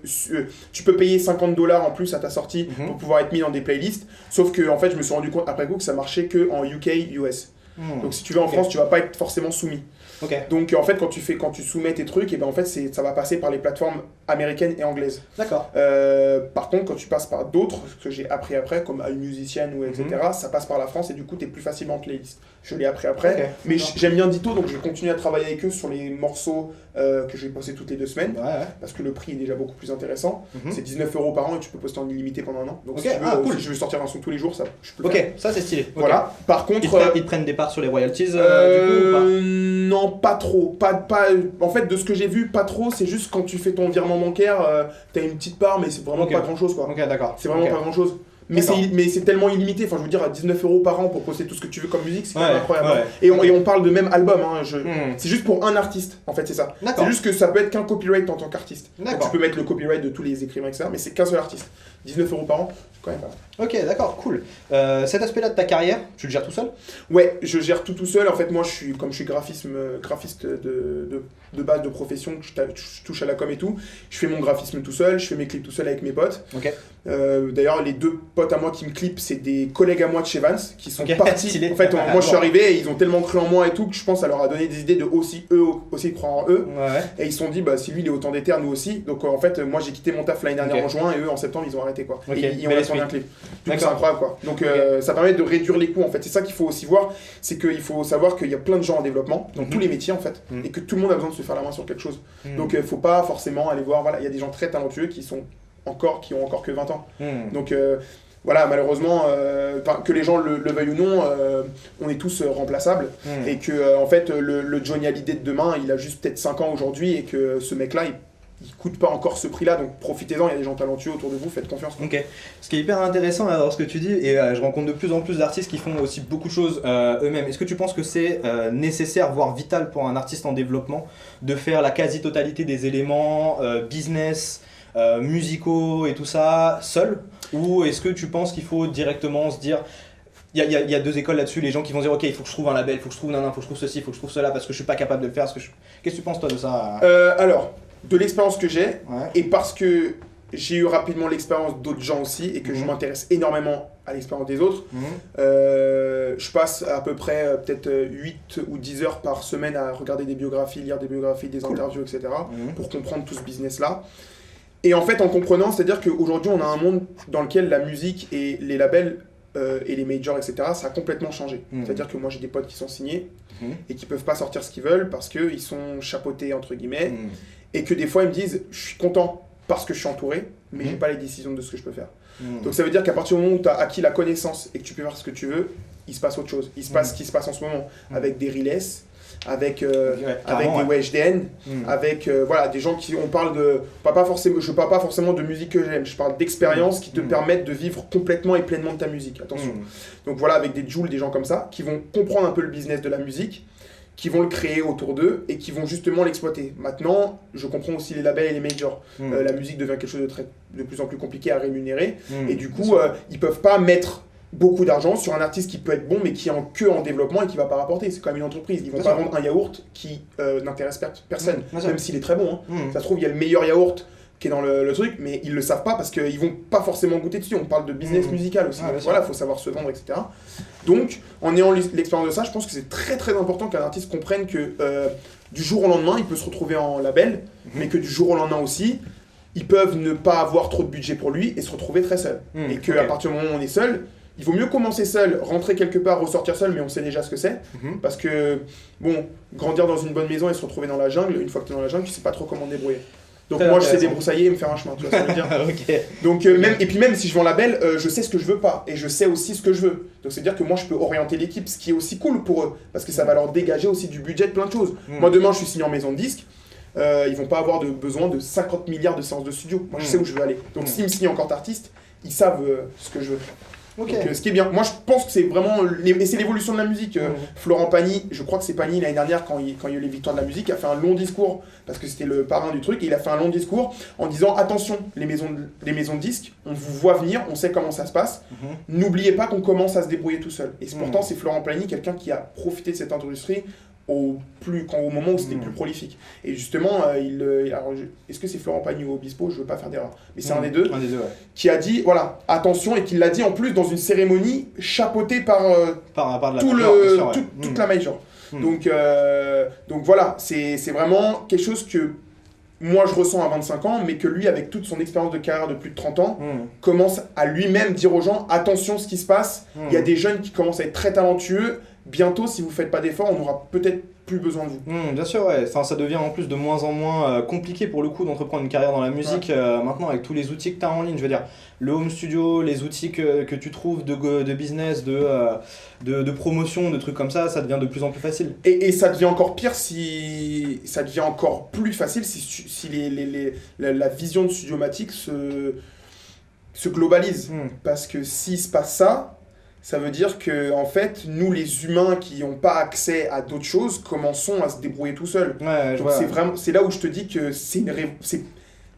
[SPEAKER 2] tu peux payer $50 en plus à ta sortie pour pouvoir être mis dans des playlists. Sauf que en fait je me suis rendu compte après coup que ça marchait que en UK, US. Donc si tu veux en France tu vas pas être forcément soumis. Donc en fait quand tu soumets tes trucs et ben en fait ça va passer par les plateformes américaines et anglaises.
[SPEAKER 1] D'accord.
[SPEAKER 2] Par contre quand tu passes par d'autres, ce que j'ai appris après comme iMusician ou etc. Ça passe par la France et du coup t'es plus facilement en playlist. Je l'ai appris après, mais j'aime bien Ditto donc je vais continuer à travailler avec eux sur les morceaux que je vais poster toutes les 2 semaines parce que le prix est déjà beaucoup plus intéressant. C'est 19€ par an et tu peux poster en illimité pendant un an. Donc si tu veux, si je veux sortir un son tous les jours, ça je peux le faire.
[SPEAKER 1] Ça c'est stylé.
[SPEAKER 2] Voilà. Par contre,
[SPEAKER 1] ils te prennent des parts sur les royalties du coup ou pas?
[SPEAKER 2] Non, pas trop. En fait, de ce que j'ai vu, pas trop. C'est juste quand tu fais ton virement bancaire, t'as une petite part, mais c'est vraiment pas grand chose quoi.
[SPEAKER 1] D'accord.
[SPEAKER 2] C'est vraiment pas grand chose. Mais
[SPEAKER 1] D'accord.
[SPEAKER 2] mais c'est tellement illimité, enfin je veux dire à 19 € par an pour poster tout ce que tu veux comme musique, c'est quand même
[SPEAKER 1] Ouais,
[SPEAKER 2] incroyable.
[SPEAKER 1] ouais.
[SPEAKER 2] Et on parle de même album, hein,
[SPEAKER 1] Hmm.
[SPEAKER 2] c'est juste pour un artiste, en fait c'est ça.
[SPEAKER 1] D'accord.
[SPEAKER 2] C'est juste que ça peut être qu'un copyright en tant qu'artiste. Donc,
[SPEAKER 1] D'accord.
[SPEAKER 2] tu peux mettre le copyright de tous les écrivains, etc. Mais c'est qu'un seul artiste. 19 € par an, c'est quand même pas mal.
[SPEAKER 1] Ok, d'accord, cool. Cet aspect-là de ta carrière, tu le gères tout seul?
[SPEAKER 2] Ouais, je gère tout seul. En fait, moi, comme je suis graphiste de base de profession, que je touche à la com et tout, je fais mon graphisme tout seul, je fais mes clips tout seul avec mes potes.
[SPEAKER 1] Ok.
[SPEAKER 2] D'ailleurs, les 2 potes à moi qui me clippent, c'est des collègues à moi de chez Vans qui sont
[SPEAKER 1] Ok,
[SPEAKER 2] partis.
[SPEAKER 1] stylé.
[SPEAKER 2] En fait,
[SPEAKER 1] Ah,
[SPEAKER 2] moi, je suis
[SPEAKER 1] bon.
[SPEAKER 2] arrivé et ils ont tellement cru en moi et tout que je pense que ça leur a donné des idées de eux aussi croire en eux.
[SPEAKER 1] Ouais.
[SPEAKER 2] Et ils se sont dit, bah, si lui il est autant déter, nous aussi. Donc en fait, moi j'ai quitté mon taf l'année dernière
[SPEAKER 1] Ok.
[SPEAKER 2] en juin et eux en septembre ils ont arrêté quoi.
[SPEAKER 1] Ok,
[SPEAKER 2] Et ils ont
[SPEAKER 1] bel
[SPEAKER 2] tourné un
[SPEAKER 1] esprit.
[SPEAKER 2] clip. Du coup,
[SPEAKER 1] D'accord.
[SPEAKER 2] c'est incroyable quoi. Donc ça permet de réduire les coûts en fait. C'est ça qu'il faut aussi voir, c'est qu'il faut savoir qu'il y a plein de gens en développement, dans
[SPEAKER 1] Mhm.
[SPEAKER 2] tous les métiers en fait,
[SPEAKER 1] Mhm.
[SPEAKER 2] et que tout le monde a besoin de se faire la main sur quelque chose.
[SPEAKER 1] Hmm.
[SPEAKER 2] Donc faut pas forcément aller voir, voilà, il y a des gens très talentueux qui ont encore que 20 ans.
[SPEAKER 1] Hmm.
[SPEAKER 2] Donc voilà, malheureusement, que les gens le veuillent ou non, on est tous remplaçables.
[SPEAKER 1] Hmm.
[SPEAKER 2] Et que en fait, le Johnny Hallyday de demain, il a juste peut-être 5 ans aujourd'hui, et que ce mec-là, il coûte pas encore ce prix-là, donc profitez-en, il y a des gens talentueux autour de vous, faites confiance.
[SPEAKER 1] Ok. Ce qui est hyper intéressant là, dans ce que tu dis, et je rencontre de plus en plus d'artistes qui font aussi beaucoup de choses eux-mêmes. Est-ce que tu penses que c'est nécessaire, voire vital pour un artiste en développement, de faire la quasi-totalité des éléments business, musicaux et tout ça seul? Ou est-ce que tu penses qu'il faut directement se dire... Il y a 2 écoles là-dessus, les gens qui vont dire ok, il faut que je trouve un label, il faut que je trouve il faut que je trouve ceci, il faut que je trouve cela parce que je suis pas capable de le faire. Qu'est-ce que tu penses toi de ça?
[SPEAKER 2] Alors, de l'expérience que j'ai,
[SPEAKER 1] Ouais.
[SPEAKER 2] et parce que j'ai eu rapidement l'expérience d'autres gens aussi, et que je
[SPEAKER 1] Mhm.
[SPEAKER 2] m'intéresse énormément à l'expérience des autres,
[SPEAKER 1] Mhm.
[SPEAKER 2] je passe à peu près peut-être 8 ou 10 heures par semaine à regarder des biographies, lire des biographies, des interviews, etc.
[SPEAKER 1] Mhm.
[SPEAKER 2] pour comprendre tout ce business-là. Et en fait, en comprenant, c'est-à-dire qu'aujourd'hui, on a un monde dans lequel la musique et les labels et les majors, etc., ça a complètement changé.
[SPEAKER 1] Mhm.
[SPEAKER 2] C'est-à-dire que moi, j'ai des potes qui sont signés
[SPEAKER 1] Mhm.
[SPEAKER 2] et qui peuvent pas sortir ce qu'ils veulent parce qu'ils sont chapeautés, entre guillemets,
[SPEAKER 1] Mhm.
[SPEAKER 2] et que des fois, ils me disent, je suis content parce que je suis entouré, mais
[SPEAKER 1] Mhm.
[SPEAKER 2] j'ai pas les décisions de ce que je peux faire.
[SPEAKER 1] Mhm.
[SPEAKER 2] Donc ça veut dire qu'à partir du moment où tu as acquis la connaissance et que tu peux faire ce que tu veux, il se passe autre chose. Il se passe ce qui se passe en ce moment, avec des Riles, avec
[SPEAKER 1] Ouais, carrément,
[SPEAKER 2] des
[SPEAKER 1] ouais.
[SPEAKER 2] Weshden,
[SPEAKER 1] Mhm.
[SPEAKER 2] avec voilà, des gens qui on parle de pas forcément, je parle pas forcément de musique que j'aime, je parle d'expériences qui te
[SPEAKER 1] Mhm.
[SPEAKER 2] permettent de vivre complètement et pleinement de ta musique. Attention.
[SPEAKER 1] Mhm.
[SPEAKER 2] Donc voilà, avec des Jules, des gens comme ça qui vont comprendre un peu le business de la musique, qui vont le créer autour d'eux et qui vont justement l'exploiter. Maintenant, je comprends aussi les labels et les majors.
[SPEAKER 1] Mhm.
[SPEAKER 2] La musique devient quelque chose de plus en plus compliqué à rémunérer,
[SPEAKER 1] Mhm.
[SPEAKER 2] et du
[SPEAKER 1] Bien
[SPEAKER 2] coup
[SPEAKER 1] sûr.
[SPEAKER 2] ils peuvent pas mettre beaucoup d'argent sur un artiste qui peut être bon mais qui est en développement et qui va pas rapporter. C'est quand même une entreprise. Ils vont
[SPEAKER 1] Bien
[SPEAKER 2] pas
[SPEAKER 1] sûr.
[SPEAKER 2] vendre un yaourt qui n'intéresse personne,
[SPEAKER 1] Bien sûr.
[SPEAKER 2] même s'il est très bon. Hein.
[SPEAKER 1] Mhm.
[SPEAKER 2] Ça se trouve, il y a le meilleur yaourt qui est dans le truc, mais ils le savent pas parce qu'ils vont pas forcément goûter dessus. On parle de business
[SPEAKER 1] Mhm.
[SPEAKER 2] musical aussi.
[SPEAKER 1] Ouais,
[SPEAKER 2] Donc
[SPEAKER 1] bien sûr.
[SPEAKER 2] voilà, faut savoir se vendre, etc. Donc, en ayant l'expérience de ça, je pense que c'est très très important qu'un artiste comprenne que du jour au lendemain, il peut se retrouver en label, mais que du jour au lendemain aussi, ils peuvent ne pas avoir trop de budget pour lui et se retrouver très seul.
[SPEAKER 1] Mhm.
[SPEAKER 2] Et qu'à
[SPEAKER 1] Ok.
[SPEAKER 2] partir du moment où on est seul, il vaut mieux commencer seul, rentrer quelque part, ressortir seul, mais on sait déjà ce que c'est.
[SPEAKER 1] Mhm.
[SPEAKER 2] Parce que, bon, grandir dans une bonne maison et se retrouver dans la jungle, une fois que tu es dans la jungle, tu sais pas trop comment te débrouiller. Donc
[SPEAKER 1] Très
[SPEAKER 2] moi, je sais
[SPEAKER 1] intéressant.
[SPEAKER 2] débroussailler et me faire un chemin, tu vois ce que je veux dire.
[SPEAKER 1] Ok.
[SPEAKER 2] Donc, et puis même si je vends la belle, je sais ce que je veux pas, et je sais aussi ce que je veux. Donc c'est-à-dire que moi, je peux orienter l'équipe, ce qui est aussi cool pour eux, parce que ça va leur dégager aussi du budget de plein de choses.
[SPEAKER 1] Mhm.
[SPEAKER 2] Moi, demain, je suis signé en maison de disque, ils vont pas avoir besoin de 50 milliards de séances de studio. Moi, je sais où je veux aller. Donc s'ils me signent en tant qu'artiste, ils savent ce que je veux.
[SPEAKER 1] Ok.
[SPEAKER 2] Donc, ce qui est bien. Moi, je pense que c'est vraiment. Et c'est l'évolution de la musique.
[SPEAKER 1] Mhm.
[SPEAKER 2] Florent Pagny, je crois que c'est Pagny l'année dernière, quand il y a eu les victoires de la musique, a fait un long discours, parce que c'était le parrain du truc, et il a fait un long discours en disant attention, les maisons de disques, on vous voit venir, on sait comment ça se passe.
[SPEAKER 1] Mhm.
[SPEAKER 2] N'oubliez pas qu'on commence à se débrouiller tout seul. Et pourtant,
[SPEAKER 1] Mhm.
[SPEAKER 2] c'est Florent Pagny, quelqu'un qui a profité de cette industrie au moment où c'était
[SPEAKER 1] Mhm.
[SPEAKER 2] plus prolifique. Et justement, alors, est-ce que c'est Florent Pagny ou Obispo? Je veux pas faire d'erreur. Mais c'est un des deux
[SPEAKER 1] Un des deux, ouais.
[SPEAKER 2] qui a dit voilà, attention, et qui l'a dit en plus dans une cérémonie chapeautée par
[SPEAKER 1] Par de la
[SPEAKER 2] tout
[SPEAKER 1] major, bien sûr, ouais.
[SPEAKER 2] toute
[SPEAKER 1] Mhm.
[SPEAKER 2] la major.
[SPEAKER 1] Mhm.
[SPEAKER 2] Donc voilà, c'est vraiment quelque chose que moi je ressens à 25 ans, mais que lui, avec toute son expérience de carrière de plus de 30 ans,
[SPEAKER 1] Mhm.
[SPEAKER 2] commence à lui-même dire aux gens attention ce qui se passe.
[SPEAKER 1] Mhm.
[SPEAKER 2] Il y a des jeunes qui commencent à être très talentueux. Bientôt, si vous faites pas d'efforts, on n'aura peut-être plus besoin de vous.
[SPEAKER 1] Bien sûr, ouais. Enfin, ça devient en plus de moins en moins compliqué pour le coup d'entreprendre une carrière dans la musique maintenant avec tous les outils que tu as en ligne. Je veux dire, le home studio, les outils que tu trouves de business, de promotion, de trucs comme ça devient de plus en plus facile.
[SPEAKER 2] Et ça devient encore pire si. Ça devient encore plus facile si la vision de Studiomatic se globalisent. Parce que s'il se passe ça, ça veut dire que en fait, nous les humains qui n'ont pas accès à d'autres choses, commençons à se débrouiller tout seuls. Donc c'est là où je te dis que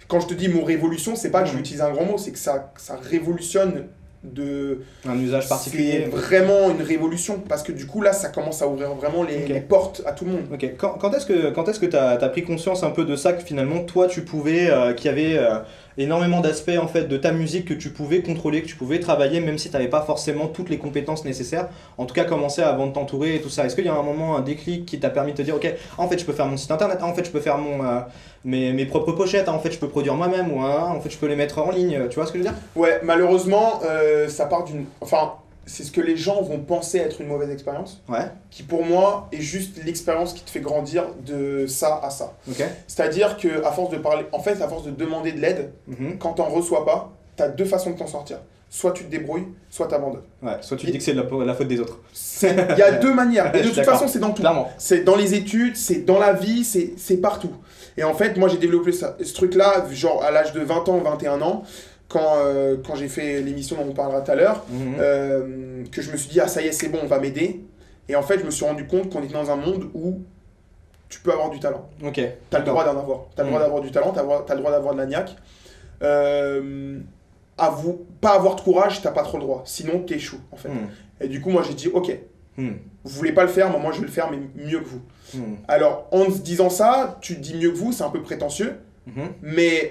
[SPEAKER 2] quand je te dis mot révolution, c'est pas que je vais utiliser un grand mot, c'est que ça révolutionne
[SPEAKER 1] un usage particulier.
[SPEAKER 2] C'est vraiment une révolution parce que du coup là ça commence à ouvrir vraiment les portes à tout le monde.
[SPEAKER 1] Ok. Quand est-ce que tu as pris conscience un peu de ça, que finalement toi tu pouvais, qu'il y avait énormément d'aspects en fait de ta musique que tu pouvais contrôler, que tu pouvais travailler même si tu n'avais pas forcément toutes les compétences nécessaires, en tout cas commencer avant de t'entourer et tout ça. Est-ce qu'il y a un moment, un déclic qui t'a permis de te dire ok, en fait je peux faire mon site internet, en fait je peux faire mes propres pochettes, en fait je peux produire moi-même, ou en fait je peux les mettre en ligne, tu vois ce que je veux dire?
[SPEAKER 2] Ouais, malheureusement ça part d'une... Enfin, c'est ce que les gens vont penser être une mauvaise expérience, qui pour moi est juste l'expérience qui te fait grandir de ça à ça. C'est-à-dire qu'à force de parler, en fait, à force de demander de l'aide, quand t'en reçois pas, t'as deux façons de t'en sortir. Soit tu te débrouilles, soit t'abandonnes.
[SPEAKER 1] Soit tu dis que c'est la faute des autres.
[SPEAKER 2] Il y a deux manières. Et de toute façon, c'est dans tout.
[SPEAKER 1] Clairement.
[SPEAKER 2] C'est dans les études, c'est dans la vie, c'est partout. Et en fait, moi, j'ai développé ce truc-là, genre à l'âge de 20 ans, 21 ans, quand j'ai fait l'émission dont on parlera tout à l'heure, que je me suis dit, ah ça y est, c'est bon, on va m'aider. Et en fait, je me suis rendu compte qu'on était dans un monde où tu peux avoir du talent. T'as le droit d'en avoir. T'as le droit d'avoir du talent, t'as le droit d'avoir de la niaque. Pas avoir de courage, t'as pas trop le droit. Sinon, t'échoues, en fait. Et du coup, moi, j'ai dit, ok, vous voulez pas le faire, moi, je vais le faire, mais mieux que vous. Alors, en se disant ça, tu te dis mieux que vous, c'est un peu prétentieux. Mais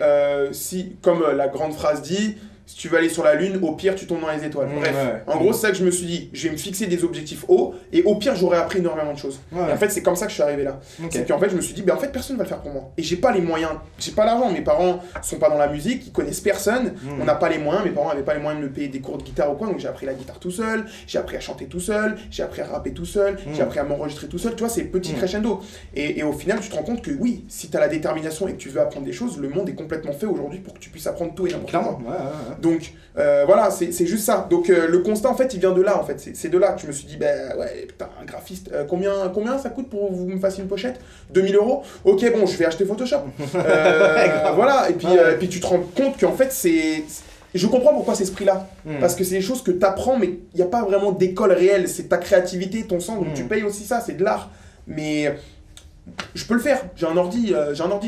[SPEAKER 2] si, comme la grande phrase dit, si tu veux aller sur la lune, au pire tu tombes dans les étoiles. Bref, en gros c'est ça que je me suis dit, je vais me fixer des objectifs hauts et au pire j'aurais appris énormément de choses. Et en fait c'est comme ça que je suis arrivé là. C'est qu'en fait je me suis dit, en fait personne ne va le faire pour moi. Et j'ai pas les moyens, j'ai pas l'argent, mes parents sont pas dans la musique, ils connaissent personne, on n'a pas les moyens, mes parents n'avaient pas les moyens de me payer des cours de guitare ou quoi, donc j'ai appris la guitare tout seul, j'ai appris à chanter tout seul, j'ai appris à rapper tout seul, j'ai appris à m'enregistrer tout seul, tu vois, c'est petit crescendo. Et au final tu te rends compte que oui, si tu as la détermination et que tu veux apprendre des choses, le monde est complètement fait aujourd'hui pour que tu puisses apprendre tout et n'importe quoi. Donc voilà, c'est juste ça. Donc le constat en fait il vient de là en fait, c'est de là que je me suis dit ouais putain un graphiste, combien ça coûte pour que vous me fassiez une pochette? 2000 €? Ok bon je vais acheter Photoshop. Voilà, et puis tu te rends compte qu'en fait je comprends pourquoi c'est ce prix-là. Parce que c'est des choses que tu apprends, mais il n'y a pas vraiment d'école réelle. C'est ta créativité, ton sens, donc tu payes aussi ça, c'est de l'art. Mais je peux le faire. J'ai un ordi,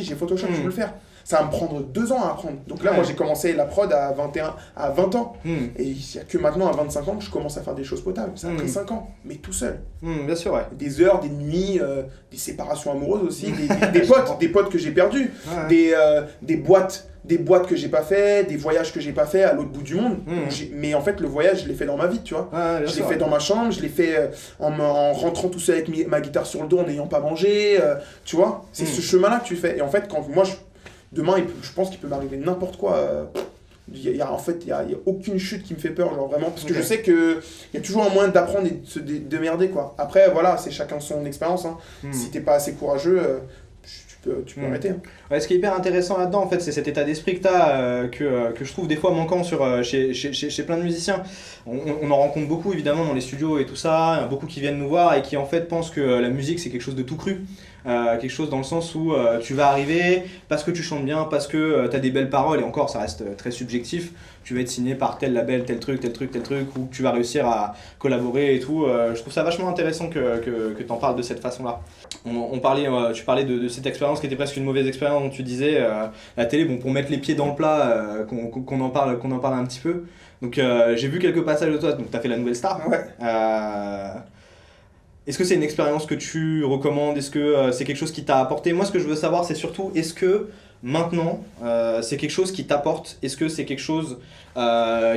[SPEAKER 2] j'ai Photoshop, je peux le faire. Ça va me prendre 2 ans à apprendre. Donc là, moi, j'ai commencé la prod à 20 ans. Et il n'y a que maintenant, à 25 ans, que je commence à faire des choses potables. Ça a pris 5 ans, mais tout seul.
[SPEAKER 1] Bien sûr, ouais.
[SPEAKER 2] Des heures, des nuits, des séparations amoureuses aussi, des potes que j'ai perdus, des boîtes que j'ai pas fait, des voyages que j'ai pas fait à l'autre bout du monde. Mais en fait, le voyage, je l'ai fait dans ma vie, tu vois. Je l'ai fait dans ma chambre, je l'ai fait en rentrant tout seul avec ma guitare sur le dos, en n'ayant pas mangé, tu vois. C'est ce chemin-là que tu fais. Et en fait, quand moi, demain, je pense qu'il peut m'arriver n'importe quoi. Il y a aucune chute qui me fait peur, genre vraiment. Parce que je sais qu'il y a toujours un moyen d'apprendre et de se démerder, quoi. Après, voilà, c'est chacun son expérience. Hein. Si t'es pas assez courageux, tu peux arrêter. Hein.
[SPEAKER 1] Ouais, ce qui est hyper intéressant là-dedans, en fait, c'est cet état d'esprit que tu as, que je trouve des fois manquant chez plein de musiciens. On en rencontre beaucoup, évidemment, dans les studios et tout ça. Beaucoup qui viennent nous voir et qui, en fait, pensent que la musique, c'est quelque chose de tout cru. Quelque chose dans le sens où tu vas arriver parce que tu chantes bien, parce que tu as des belles paroles, et encore ça reste très subjectif, tu vas être signé par tel label, tel truc, ou tu vas réussir à collaborer et tout. Je trouve ça vachement intéressant que tu en parles de cette façon-là. Tu parlais de cette expérience qui était presque une mauvaise expérience, dont tu disais la télé, bon, pour mettre les pieds dans le plat, qu'on en parle un petit peu. Donc j'ai vu quelques passages de toi, donc tu as fait la Nouvelle Star. Est-ce que c'est une expérience que tu recommandes? Est-ce que c'est quelque chose qui t'a apporté? Moi, ce que je veux savoir, c'est surtout, est-ce que maintenant, c'est quelque chose qui t'apporte? Est-ce que c'est quelque chose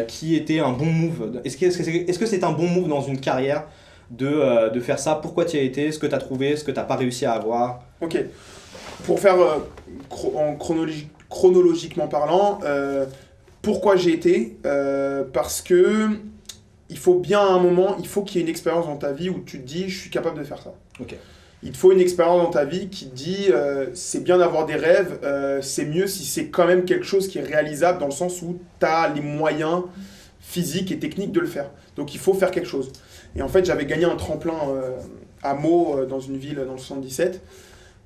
[SPEAKER 1] qui était un bon move? Est-ce que c'est un bon move dans une carrière de faire ça? Pourquoi tu y as été? Ce que tu as trouvé? Ce que tu n'as pas réussi à avoir?
[SPEAKER 2] Ok. Pour faire chronologiquement parlant, pourquoi j'ai été? Parce que il faut bien à un moment, il faut qu'il y ait une expérience dans ta vie où tu te dis je suis capable de faire ça. Il te faut une expérience dans ta vie qui te dit c'est bien d'avoir des rêves, c'est mieux si c'est quand même quelque chose qui est réalisable dans le sens où tu as les moyens physiques et techniques de le faire. Donc il faut faire quelque chose. Et en fait j'avais gagné un tremplin à Meaux dans une ville dans le 77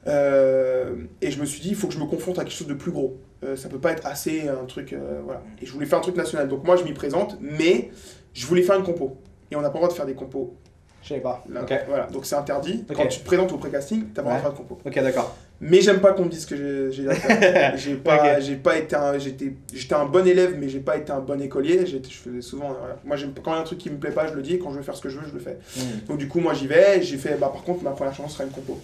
[SPEAKER 2] Et je me suis dit, il faut que je me confronte à quelque chose de plus gros. Ça peut pas être assez un truc, voilà. Et je voulais faire un truc national. Donc moi, je m'y présente, mais je voulais faire une compo. Et on n'a pas le droit de faire des compos.
[SPEAKER 1] Je savais pas.
[SPEAKER 2] Là,
[SPEAKER 1] Ok.
[SPEAKER 2] voilà, donc c'est interdit.
[SPEAKER 1] Ok.
[SPEAKER 2] Quand tu te présentes au pré-casting, t'as pas le droit de faire de compos.
[SPEAKER 1] Ok, d'accord.
[SPEAKER 2] Mais j'aime pas qu'on me dise que j'ai la faire.
[SPEAKER 1] Ok.
[SPEAKER 2] J'ai pas été j'étais un bon élève, mais j'ai pas été un bon écolier. Je faisais souvent, voilà. Moi, quand il y a un truc qui me plaît pas, je le dis. Et quand je veux faire ce que je veux, je le fais. Donc du coup, moi, j'y vais. J'ai fait, par contre, ma première chanson sera une compo.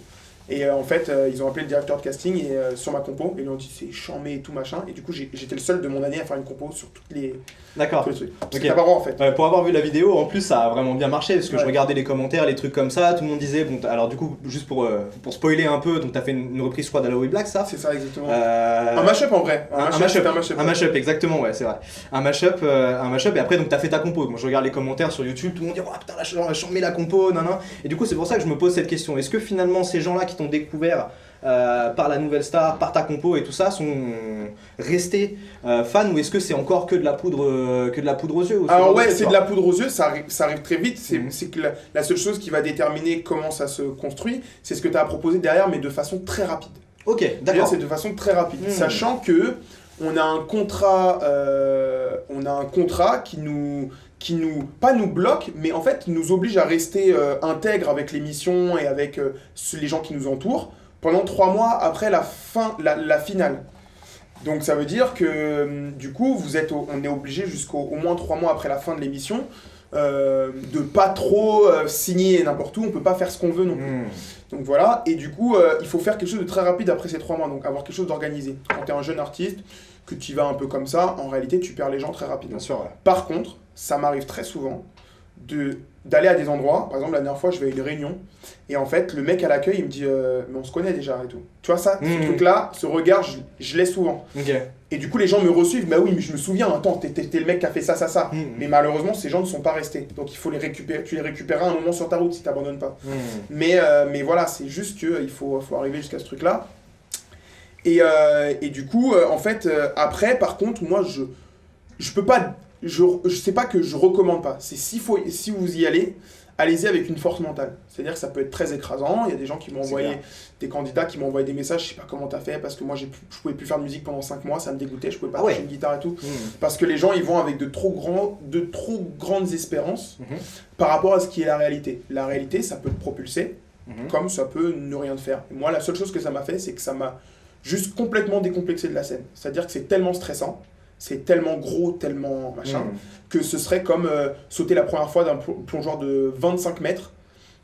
[SPEAKER 2] Et en fait, ils ont appelé le directeur de casting et, sur ma compo. Et ils ont dit, c'est chambé et tout machin. Et du coup, j'étais le seul de mon année à faire une compo sur toutes les...
[SPEAKER 1] D'accord.
[SPEAKER 2] tous les trucs. Parce
[SPEAKER 1] Ok.
[SPEAKER 2] que t'as pas le droit, en fait.
[SPEAKER 1] Pour avoir vu la vidéo, en plus ça a vraiment bien marché parce que je
[SPEAKER 2] Ouais.
[SPEAKER 1] regardais les commentaires, les trucs comme ça, tout le monde disait, bon, alors du coup, juste pour spoiler un peu, donc t'as fait une reprise, je crois, d'Aloe Black, ça
[SPEAKER 2] C'est ça, exactement.
[SPEAKER 1] Euh,
[SPEAKER 2] Un mashup en vrai.
[SPEAKER 1] un mashup,
[SPEAKER 2] c'était un mashup.
[SPEAKER 1] un mashup, exactement, ouais, c'est vrai. Un mashup, et après donc t'as fait ta compo. Moi je regarde les commentaires sur YouTube, tout le monde dit oh putain la chambé la compo, nan. Et du coup c'est pour ça que je me pose cette question. Est-ce que finalement ces gens-là qui t'ont découvert par la Nouvelle Star, par ta compo et tout ça, sont restés fans ou est-ce que c'est encore que de la poudre aux yeux ou ce genre
[SPEAKER 2] Alors
[SPEAKER 1] de
[SPEAKER 2] ouais,
[SPEAKER 1] truc,
[SPEAKER 2] c'est
[SPEAKER 1] quoi
[SPEAKER 2] de la poudre aux yeux, ça arrive très vite.
[SPEAKER 1] Mhm.
[SPEAKER 2] C'est que la seule chose qui va déterminer comment ça se construit, c'est ce que tu as à proposer derrière, mais de façon très rapide.
[SPEAKER 1] Ok,
[SPEAKER 2] C'est-à-dire,
[SPEAKER 1] d'accord.
[SPEAKER 2] c'est de façon très rapide,
[SPEAKER 1] Mhm.
[SPEAKER 2] sachant que on a un contrat qui nous pas nous bloque, mais en fait nous oblige à rester intègre avec l'émission et avec les gens qui nous entourent pendant 3 mois après la finale. Donc ça veut dire que du coup on est obligé jusqu'au au moins 3 mois après la fin de l'émission de pas trop signer n'importe où, on peut pas faire ce qu'on veut non plus.
[SPEAKER 1] Hmm.
[SPEAKER 2] Donc voilà, et du coup il faut faire quelque chose de très rapide après ces 3 mois, donc avoir quelque chose d'organisé. Quand tu es un jeune artiste, que tu y vas un peu comme ça, en réalité tu perds les gens très rapidement.
[SPEAKER 1] Bien sûr, ouais.
[SPEAKER 2] Par contre, ça m'arrive très souvent d'aller à des endroits, par exemple la dernière fois je vais à une réunion, et en fait le mec à l'accueil il me dit mais on se connaît déjà et tout. Tu vois ça, ce truc là, ce regard, je l'ai souvent.
[SPEAKER 1] Ok.
[SPEAKER 2] Et du coup les gens me reçoivent, bah oui mais je me souviens, attends, t'es le mec qui a fait ça.
[SPEAKER 1] Hmm.
[SPEAKER 2] Mais malheureusement ces gens ne sont pas restés, donc il faut les récupérer, tu les récupéreras un moment sur ta route si t'abandonnes pas.
[SPEAKER 1] Hmm.
[SPEAKER 2] Mais voilà, c'est juste qu'il faut arriver jusqu'à ce truc là. Et du coup, en fait, après, par contre, moi, je peux pas, je sais pas que je recommande pas. C'est si vous y allez, allez-y avec une force mentale. C'est-à-dire que ça peut être très écrasant. Il y a des gens qui m'ont envoyé,
[SPEAKER 1] clair.
[SPEAKER 2] des candidats qui m'ont envoyé des messages, je sais pas comment t'as fait, parce que moi, je pouvais plus faire de musique pendant 5 mois, ça me dégoûtait, je pouvais pas
[SPEAKER 1] Ah ouais.
[SPEAKER 2] toucher une guitare et tout.
[SPEAKER 1] Hmm.
[SPEAKER 2] Parce que les gens, ils vont avec de trop grandes espérances
[SPEAKER 1] Mhm.
[SPEAKER 2] par rapport à ce qui est la réalité. La réalité, ça peut te propulser,
[SPEAKER 1] Mhm.
[SPEAKER 2] comme ça peut ne rien te faire. Et moi, la seule chose que ça m'a fait, c'est que ça m'a juste complètement décomplexé de la scène. C'est-à-dire que c'est tellement stressant, c'est tellement gros, tellement machin,
[SPEAKER 1] Hmm.
[SPEAKER 2] que ce serait comme sauter la première fois d'un plongeoir de 25 mètres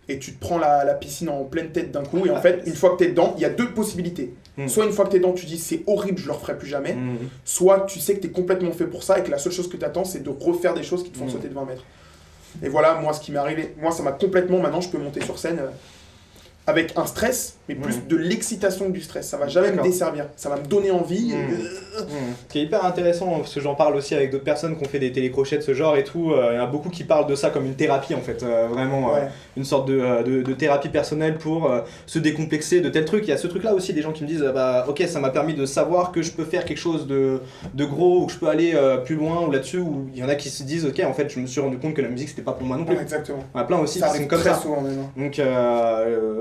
[SPEAKER 2] et tu te prends la piscine en pleine tête d'un coup. Et en fait, une fois que tu es dedans, il y a 2 possibilités.
[SPEAKER 1] Hmm.
[SPEAKER 2] Soit une fois que tu es dedans, tu dis c'est horrible, je le referai plus jamais.
[SPEAKER 1] Hmm.
[SPEAKER 2] Soit tu sais que tu es complètement fait pour ça et que la seule chose que tu attends, c'est de refaire des choses qui te font
[SPEAKER 1] Hmm.
[SPEAKER 2] sauter de 20 mètres. Et voilà, moi, ce qui m'est arrivé, moi, ça m'a complètement. Maintenant, je peux monter sur scène avec un stress, mais plus
[SPEAKER 1] Mhm.
[SPEAKER 2] de l'excitation que du stress. Ça va jamais me
[SPEAKER 1] D'accord.
[SPEAKER 2] desservir. Ça va me donner envie.
[SPEAKER 1] Mhm. Ce qui est hyper intéressant, parce que j'en parle aussi avec d'autres personnes qui ont fait des télécrochets de ce genre et tout. Il y en a beaucoup qui parlent de ça comme une thérapie en fait, vraiment
[SPEAKER 2] Ouais.
[SPEAKER 1] une sorte de thérapie personnelle pour se décomplexer de tel truc. Il y a ce truc là aussi, des gens qui me disent bah ok, ça m'a permis de savoir que je peux faire quelque chose de gros ou que je peux aller plus loin ou là-dessus. Ou il y en a qui se disent ok, en fait, je me suis rendu compte que la musique c'était pas pour moi non plus.
[SPEAKER 2] Ouais, exactement.
[SPEAKER 1] Il y en a plein aussi
[SPEAKER 2] Ça
[SPEAKER 1] qui
[SPEAKER 2] arrive
[SPEAKER 1] sont comme
[SPEAKER 2] très
[SPEAKER 1] ça.
[SPEAKER 2] souvent maintenant.
[SPEAKER 1] Donc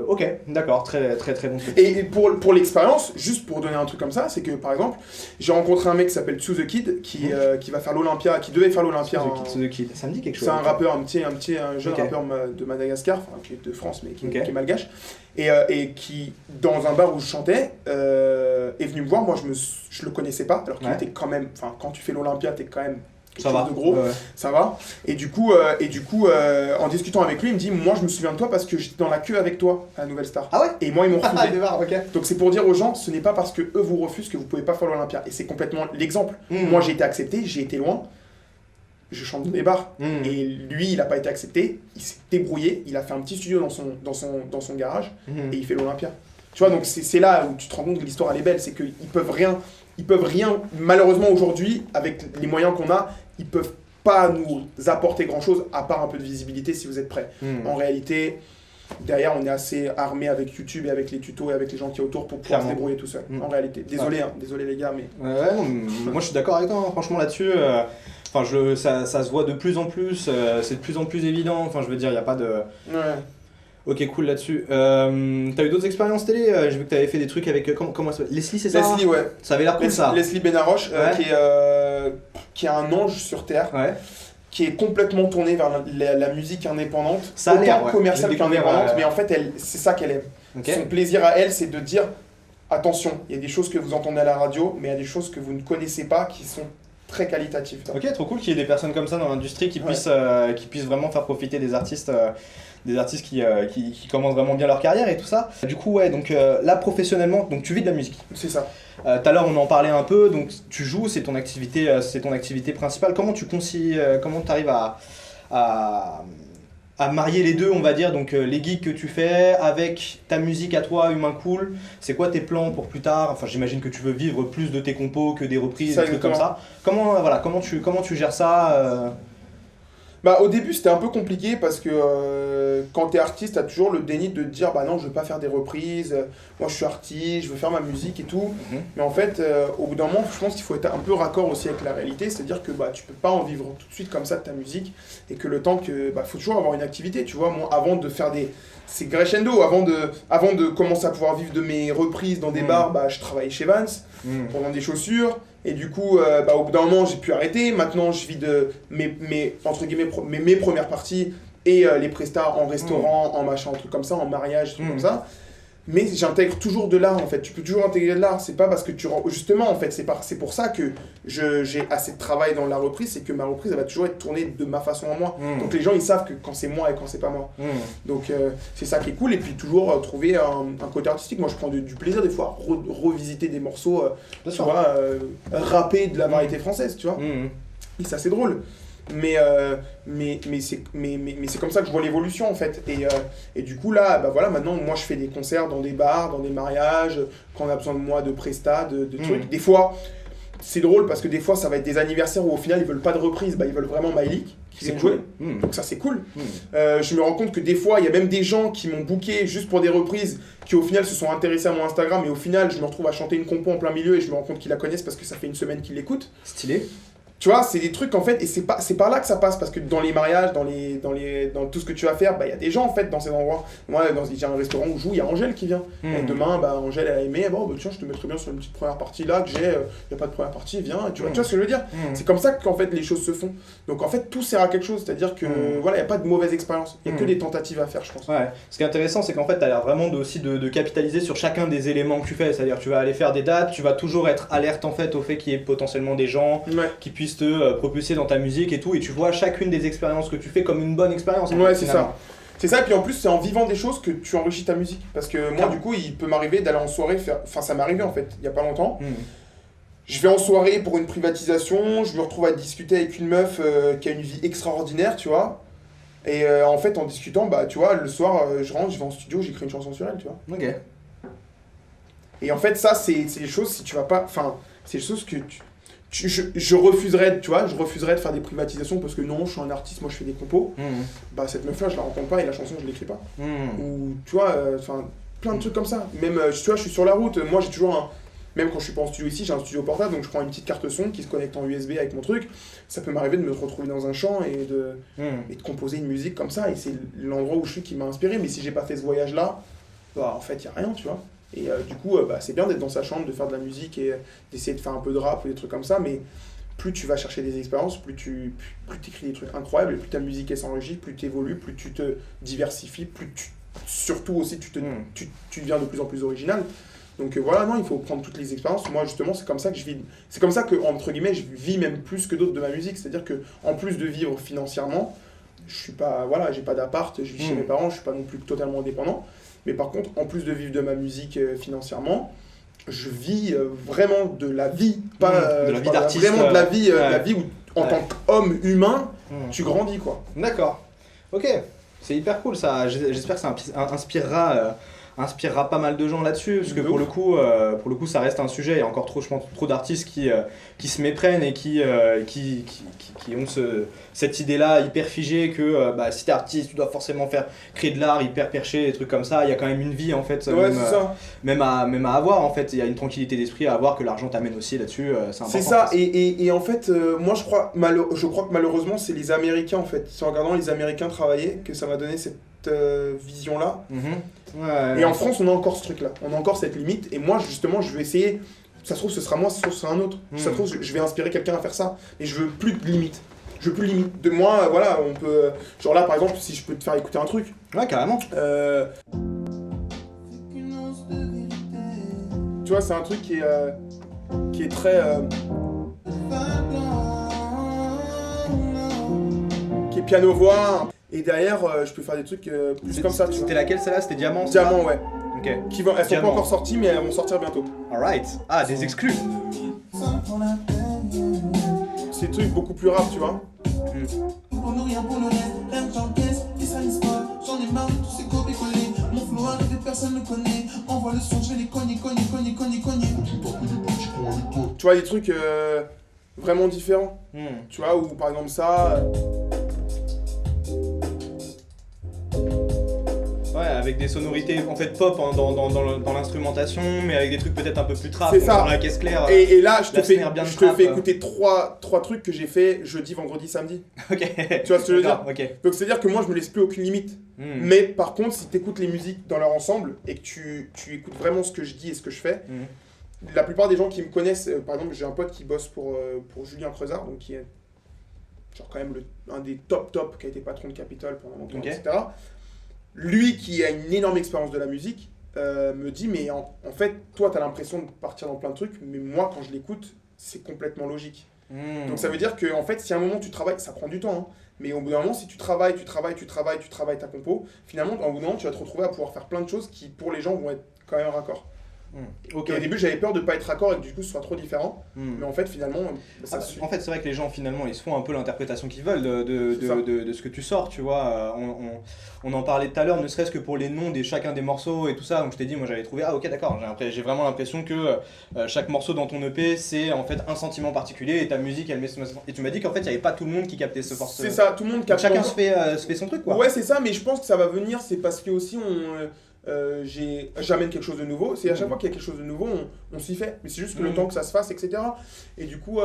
[SPEAKER 1] ok, d'accord, très très très bon truc.
[SPEAKER 2] Et pour l'expérience, juste pour donner un truc comme ça, c'est que par exemple, j'ai rencontré un mec qui s'appelle Tsu the Kid qui va faire l'Olympia, qui devait faire l'Olympia.
[SPEAKER 1] The Kid, ça me dit quelque chose.
[SPEAKER 2] C'est un rappeur, un jeune
[SPEAKER 1] Ok.
[SPEAKER 2] rappeur de Madagascar, enfin, qui est de France mais qui
[SPEAKER 1] Ok.
[SPEAKER 2] est malgache, et qui, dans un bar où je chantais, est venu me voir. Moi, je le connaissais pas, alors qu'il
[SPEAKER 1] Ouais.
[SPEAKER 2] était quand même, enfin, quand tu fais l'Olympia, t'es quand même quelque
[SPEAKER 1] Ça
[SPEAKER 2] chose
[SPEAKER 1] va.
[SPEAKER 2] de gros.
[SPEAKER 1] Ouais.
[SPEAKER 2] Ça va. Et du coup, en discutant avec lui, il me dit, moi, je me souviens de toi parce que j'étais dans la queue avec toi à la Nouvelle Star.
[SPEAKER 1] Ah ouais.
[SPEAKER 2] Et moi, ils m'ont
[SPEAKER 1] Ah,
[SPEAKER 2] refusé.
[SPEAKER 1] démarre, ok.
[SPEAKER 2] Donc c'est pour dire aux gens, ce n'est pas parce que eux vous refusent que vous pouvez pas faire l'Olympia. Et c'est complètement l'exemple.
[SPEAKER 1] Mm.
[SPEAKER 2] Moi j'ai été accepté, j'ai été loin, je chante dans des bars.
[SPEAKER 1] Mm.
[SPEAKER 2] Et lui il n'a pas été accepté, il s'est débrouillé, il a fait un petit studio dans son garage
[SPEAKER 1] Mm.
[SPEAKER 2] et il fait l'Olympia. Tu vois, donc c'est là où tu te rends compte que l'histoire elle est belle, c'est qu'ils peuvent rien, malheureusement aujourd'hui, avec les moyens qu'on a, ils peuvent pas nous apporter grand chose à part un peu de visibilité si vous êtes prêts.
[SPEAKER 1] Mm.
[SPEAKER 2] En réalité, derrière, on est assez armé avec YouTube et avec les tutos et avec les gens qui sont autour pour pouvoir se
[SPEAKER 1] Clairement.
[SPEAKER 2] débrouiller tout seul.
[SPEAKER 1] Mm.
[SPEAKER 2] En réalité. Désolé, hein, désolé les gars, mais.
[SPEAKER 1] Ouais, non, moi je suis d'accord avec toi, hein, franchement là-dessus. Enfin, ça se voit de plus en plus, c'est de plus en plus évident. Enfin, je veux dire, il n'y a pas de.
[SPEAKER 2] Ouais.
[SPEAKER 1] Ok, cool là-dessus. T'as eu d'autres expériences télé? J'ai vu que t'avais fait des trucs avec. Comment ça s'appelle? Leslie, c'est ça?
[SPEAKER 2] Leslie, ouais.
[SPEAKER 1] Ça avait l'air cool ça.
[SPEAKER 2] Leslie Benaroche,
[SPEAKER 1] Ouais.
[SPEAKER 2] qui est un ange sur Terre,
[SPEAKER 1] Ouais.
[SPEAKER 2] qui est complètement tournée vers la musique indépendante,
[SPEAKER 1] Ça a l'air,
[SPEAKER 2] autant
[SPEAKER 1] ouais.
[SPEAKER 2] commerciale
[SPEAKER 1] J'ai découvert,
[SPEAKER 2] qu'indépendante, mais en fait, c'est ça qu'elle aime.
[SPEAKER 1] Ok.
[SPEAKER 2] Son plaisir à elle, c'est de dire attention, il y a des choses que vous entendez à la radio, mais il y a des choses que vous ne connaissez pas qui sont très qualitatives.
[SPEAKER 1] Ok, trop cool qu'il y ait des personnes comme ça dans l'industrie qui
[SPEAKER 2] Ouais.
[SPEAKER 1] puissent vraiment faire profiter des artistes qui commencent vraiment bien leur carrière et tout ça. Du coup, ouais, donc là professionnellement, donc tu vis de la musique.
[SPEAKER 2] C'est ça.
[SPEAKER 1] Tout à l'heure, on en parlait un peu, donc tu joues, c'est ton activité principale. Comment tu concilies, comment tu arrives à marier les deux, on va dire, donc les gigs que tu fais avec ta musique à toi, Humain Cool. C'est quoi tes plans pour plus tard? Enfin, j'imagine que tu veux vivre plus de tes compos que des reprises,
[SPEAKER 2] Ça,
[SPEAKER 1] des trucs comme
[SPEAKER 2] exactement.
[SPEAKER 1] ça. Comment tu gères ça?
[SPEAKER 2] Bah, au début, c'était un peu compliqué parce que quand t'es artiste, t'as toujours le déni de te dire bah non, je veux pas faire des reprises, moi je suis artiste, je veux faire ma musique et tout.
[SPEAKER 1] Mhm.
[SPEAKER 2] Mais en fait, au bout d'un moment, je pense qu'il faut être un peu raccord aussi avec la réalité, c'est-à-dire que bah, tu peux pas en vivre tout de suite comme ça de ta musique et que le temps que. Bah, faut toujours avoir une activité, tu vois. Moi, avant de faire des. C'est crescendo, avant de commencer à pouvoir vivre de mes reprises dans des bars, bah, je travaillais chez Vans pour vendre des chaussures. Et du coup, bah, au bout d'un moment, j'ai pu arrêter. Maintenant, je vis de entre guillemets, mes premières parties et les prestats en restaurant, en machin, en trucs comme ça, en mariage, trucs comme ça. Mais j'intègre toujours de l'art en fait. Tu peux toujours intégrer de l'art. C'est pas parce que justement en fait, c'est pour ça que j'ai assez de travail dans la reprise, c'est que ma reprise elle va toujours être tournée de ma façon à moi. Donc les gens ils savent que quand c'est moi et quand c'est pas moi. Donc c'est ça qui est cool. Et puis toujours trouver un côté artistique. Moi je prends du plaisir des fois à revisiter des morceaux,
[SPEAKER 1] Bien
[SPEAKER 2] tu
[SPEAKER 1] sûr.
[SPEAKER 2] vois, rapper de la variété française, tu vois. Et ça c'est drôle. Mais c'est comme ça que je vois l'évolution en fait. Et du coup là, bah voilà, maintenant moi je fais des concerts dans des bars, dans des mariages, quand on a besoin de moi de prestats, de trucs. Des fois, c'est drôle parce que des fois ça va être des anniversaires où au final ils veulent pas de reprise, bah ils veulent vraiment Maïlik qui
[SPEAKER 1] C'est
[SPEAKER 2] viennent
[SPEAKER 1] cool.
[SPEAKER 2] jouer. Donc ça c'est cool. Je me rends compte que des fois il y a même des gens qui m'ont booké juste pour des reprises qui au final se sont intéressés à mon Instagram et au final je me retrouve à chanter une compo en plein milieu et je me rends compte qu'ils la connaissent parce que ça fait une semaine qu'ils l'écoutent.
[SPEAKER 1] Stylé.
[SPEAKER 2] Tu vois, c'est des trucs en fait, et c'est par là que ça passe, parce que dans les mariages, dans tout ce que tu vas faire, bah il y a des gens en fait dans ces endroits. Moi, j'ai un restaurant où je joue, il y a Angèle qui vient. Et demain, bah Angèle elle a aimé, bon bah tiens, je te mettrai bien sur une petite première partie là, que j'ai, il n'y a pas de première partie, viens, tu vois ce que je veux dire? C'est comme ça qu'en fait les choses se font. Donc en fait, tout sert à quelque chose, c'est-à-dire que voilà, il n'y a pas de mauvaise expérience, il n'y a que des tentatives à faire, je pense.
[SPEAKER 1] Ouais. Ce qui est intéressant, c'est qu'en fait, tu as l'air vraiment aussi de capitaliser sur chacun des éléments que tu fais. C'est-à-dire, tu vas aller faire des dates, tu vas toujours être alerte en fait au fait qu'il y ait potentiellement des gens
[SPEAKER 2] Ouais,
[SPEAKER 1] qui puissent te propulser dans ta musique et tout, et tu vois chacune des expériences que tu fais comme une bonne expérience.
[SPEAKER 2] ouais, c'est ça. C'est ça, et puis en plus, c'est en vivant des choses que tu enrichis ta musique. Parce que moi, du coup, il peut m'arriver d'aller en soirée faire. Enfin, ça m'est arrivé en fait, il n'y a pas longtemps. Je vais en soirée pour une privatisation, je me retrouve à discuter avec une meuf qui a une vie extraordinaire, tu vois. Et en fait, en discutant, bah, tu vois, le soir, je rentre, je vais en studio, j'écris une chanson sur elle, tu vois.
[SPEAKER 1] Ok.
[SPEAKER 2] Et en fait, ça, c'est des choses, si tu vas pas. Enfin, c'est des choses que je refuserais, tu vois, je refuserais de faire des privatisations parce que non, je suis un artiste, moi je fais des compos. Bah, cette meuf-là, je la rencontre pas et la chanson, je l'écris pas. Ou, tu vois, enfin, plein de trucs comme ça. Même, tu vois, je suis sur la route, moi j'ai toujours un. Même quand je suis pas en studio ici, j'ai un studio portable, donc je prends une petite carte son qui se connecte en USB avec mon truc. Ça peut m'arriver de me retrouver dans un champ et de composer une musique comme ça. Et c'est l'endroit où je suis qui m'a inspiré. Mais si j'ai pas fait ce voyage-là, bah en fait, il y a rien, tu vois. Et du coup, bah, c'est bien d'être dans sa chambre, de faire de la musique et d'essayer de faire un peu de rap ou des trucs comme ça. Mais plus tu vas chercher des expériences, plus tu écris des trucs incroyables, et plus ta musique elle s'enregistre, plus tu évolues, plus tu te diversifies, surtout aussi tu deviens de plus en plus original. Donc voilà, non, il faut prendre toutes les expériences. Moi, justement, c'est comme ça que je vis. C'est comme ça que, entre guillemets, je vis même plus que d'autres de ma musique. C'est-à-dire que, en plus de vivre financièrement, je suis pas, voilà, j'ai pas d'appart, je vis chez mes parents, je suis pas non plus totalement indépendant. Mais par contre, en plus de vivre de ma musique financièrement, je vis vraiment de la vie, pas
[SPEAKER 1] de la vie d'artiste.
[SPEAKER 2] vraiment de la vie,
[SPEAKER 1] ouais.
[SPEAKER 2] la vie où, en tant qu'homme humain, tu grandis, quoi.
[SPEAKER 1] D'accord. Ok. C'est hyper cool ça. J'espère que ça inspirera pas mal de gens là-dessus, parce que pour le coup, ça reste un sujet. Il y a encore trop, je pense, trop d'artistes qui se méprennent et qui ont cette idée-là hyper figée que bah, si t'es artiste, tu dois forcément créer de l'art hyper perché, des trucs comme ça. Il y a quand même une vie en fait,
[SPEAKER 2] Ouais, c'est ça.
[SPEAKER 1] même à avoir en fait. Il y a une tranquillité d'esprit à avoir que l'argent t'amène aussi là-dessus. C'est important.
[SPEAKER 2] C'est ça, et en fait, moi je crois que malheureusement c'est les Américains en fait. C'est en regardant les Américains travailler que ça m'a donné vision-là.
[SPEAKER 1] Ouais,
[SPEAKER 2] Et en France, on a encore ce truc-là. On a encore cette limite. Et moi, justement, je vais essayer. Ça se trouve, ce sera moi, ça se trouve, ce sera un autre. Ça se trouve, je vais inspirer quelqu'un à faire ça. Et je veux plus de limite. Je veux plus de limite. De moi, voilà, on peut. Genre là, par exemple, si je peux te faire écouter un truc.
[SPEAKER 1] Ouais, carrément.
[SPEAKER 2] Tu vois, c'est un truc qui est très. Qui est piano-voix. Et derrière, je peux faire des trucs plus comme ça. Tu vois.
[SPEAKER 1] C'était laquelle celle-là? C'était Diamant?
[SPEAKER 2] Diamant, ouais.
[SPEAKER 1] Ok.
[SPEAKER 2] Elles sont pas
[SPEAKER 1] Diamant.
[SPEAKER 2] encore sorties, mais elles vont sortir bientôt.
[SPEAKER 1] Alright. Ah, des exclus.
[SPEAKER 2] C'est des trucs beaucoup plus rap, tu vois.
[SPEAKER 3] Pour nous, rien pour le reste, rien que j'encaisse, et ça lisse pas. J'en ai marre de tous ces copier-coller. Mon flow arrivé, personne ne connaît. Envoie le son, je vais les cogner.
[SPEAKER 2] Tu vois, des trucs vraiment différents. Tu vois, ou par exemple ça.
[SPEAKER 1] Ouais, avec des sonorités en fait pop hein, dans l'instrumentation, mais avec des trucs peut-être un peu plus trap.
[SPEAKER 2] C'est ça.
[SPEAKER 1] Dans la caisse claire.
[SPEAKER 2] Et là, je te
[SPEAKER 1] la
[SPEAKER 2] fais,
[SPEAKER 1] snare bien de
[SPEAKER 2] je te
[SPEAKER 1] trap,
[SPEAKER 2] fais écouter trois trucs que j'ai fait jeudi, vendredi, samedi.
[SPEAKER 1] Ok.
[SPEAKER 2] Tu vois ce que je veux dire?
[SPEAKER 1] D'accord, ok.
[SPEAKER 2] Donc c'est-à-dire que moi, je me laisse plus aucune limite. Mais par contre, si tu écoutes les musiques dans leur ensemble et que tu écoutes vraiment ce que je dis et ce que je fais, la plupart des gens qui me connaissent, par exemple, j'ai un pote qui bosse pour Julien Creusard, donc qui est genre quand même un des top qui a été patron de Capitol pendant longtemps,
[SPEAKER 1] Ok.
[SPEAKER 2] etc. Lui qui a une énorme expérience de la musique me dit mais en fait toi t'as l'impression de partir dans plein de trucs mais moi quand je l'écoute c'est complètement logique. Donc ça veut dire que en fait si à un moment tu travailles, ça prend du temps hein, mais au bout d'un moment si tu travailles ta compo, finalement au bout d'un moment tu vas te retrouver à pouvoir faire plein de choses qui pour les gens vont être quand même raccord.
[SPEAKER 1] Ok.
[SPEAKER 2] Et au début j'avais peur de pas être raccord et que du coup ce soit trop différent, mais en fait finalement ça suit.
[SPEAKER 1] En fait, c'est vrai que les gens finalement ils se font un peu l'interprétation qu'ils veulent
[SPEAKER 2] C'est ça.
[SPEAKER 1] de ce que tu sors, tu vois. On en parlait tout à l'heure, ne serait-ce que pour les noms de chacun des morceaux et tout ça. Donc je t'ai dit, moi j'avais trouvé, ah ok, d'accord, j'ai vraiment l'impression que chaque morceau dans ton EP c'est en fait un sentiment particulier et ta musique elle met son. Et tu m'as dit qu'en fait il n'y avait pas tout le monde qui captait ce force.
[SPEAKER 2] C'est ça, tout le monde capte.
[SPEAKER 1] Chacun se fait son truc quoi.
[SPEAKER 2] Ouais, c'est ça, mais je pense que ça va venir, c'est parce que aussi j'amène quelque chose de nouveau. C'est à chaque fois qu'il y a quelque chose de nouveau, on s'y fait. Mais c'est juste que le temps que ça se fasse, etc. Et du coup,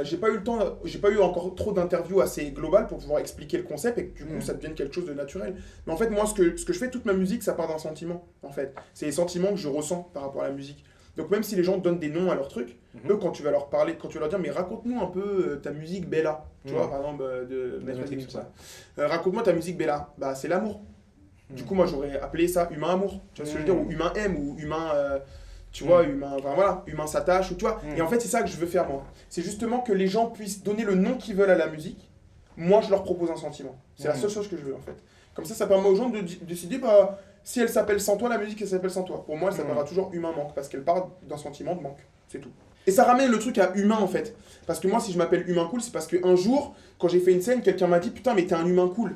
[SPEAKER 2] j'ai pas eu le temps, j'ai pas eu encore trop d'interviews assez globales pour pouvoir expliquer le concept et que du coup ça devienne quelque chose de naturel. Mais en fait, moi, ce que je fais, toute ma musique, ça part d'un sentiment. En fait, c'est les sentiments que je ressens par rapport à la musique. Donc même si les gens donnent des noms à leurs trucs, eux quand tu vas leur parler, quand tu vas leur dire mais raconte-nous un peu ta musique Bella, tu vois par exemple de Maître ça. Raconte-moi ta musique Bella, bah c'est l'amour. Du coup moi j'aurais appelé ça humain amour, tu vois ce que je veux dire, ou humain aime ou humain tu vois humain, enfin voilà, humain s'attache ou tu vois. Et en fait c'est ça que je veux faire moi. C'est justement que les gens puissent donner le nom qu'ils veulent à la musique. Moi je leur propose un sentiment. C'est la seule chose que je veux en fait. Comme ça permet aux gens de décider bah si elle s'appelle Sans toi, la musique elle s'appelle Sans toi. Pour moi elle s'appellera toujours Humain Manque parce qu'elle part d'un sentiment de manque, c'est tout. Et ça ramène le truc à humain en fait. Parce que moi si je m'appelle Humain Cool, c'est parce qu'un jour, quand j'ai fait une scène, quelqu'un m'a dit putain mais t'es un humain cool.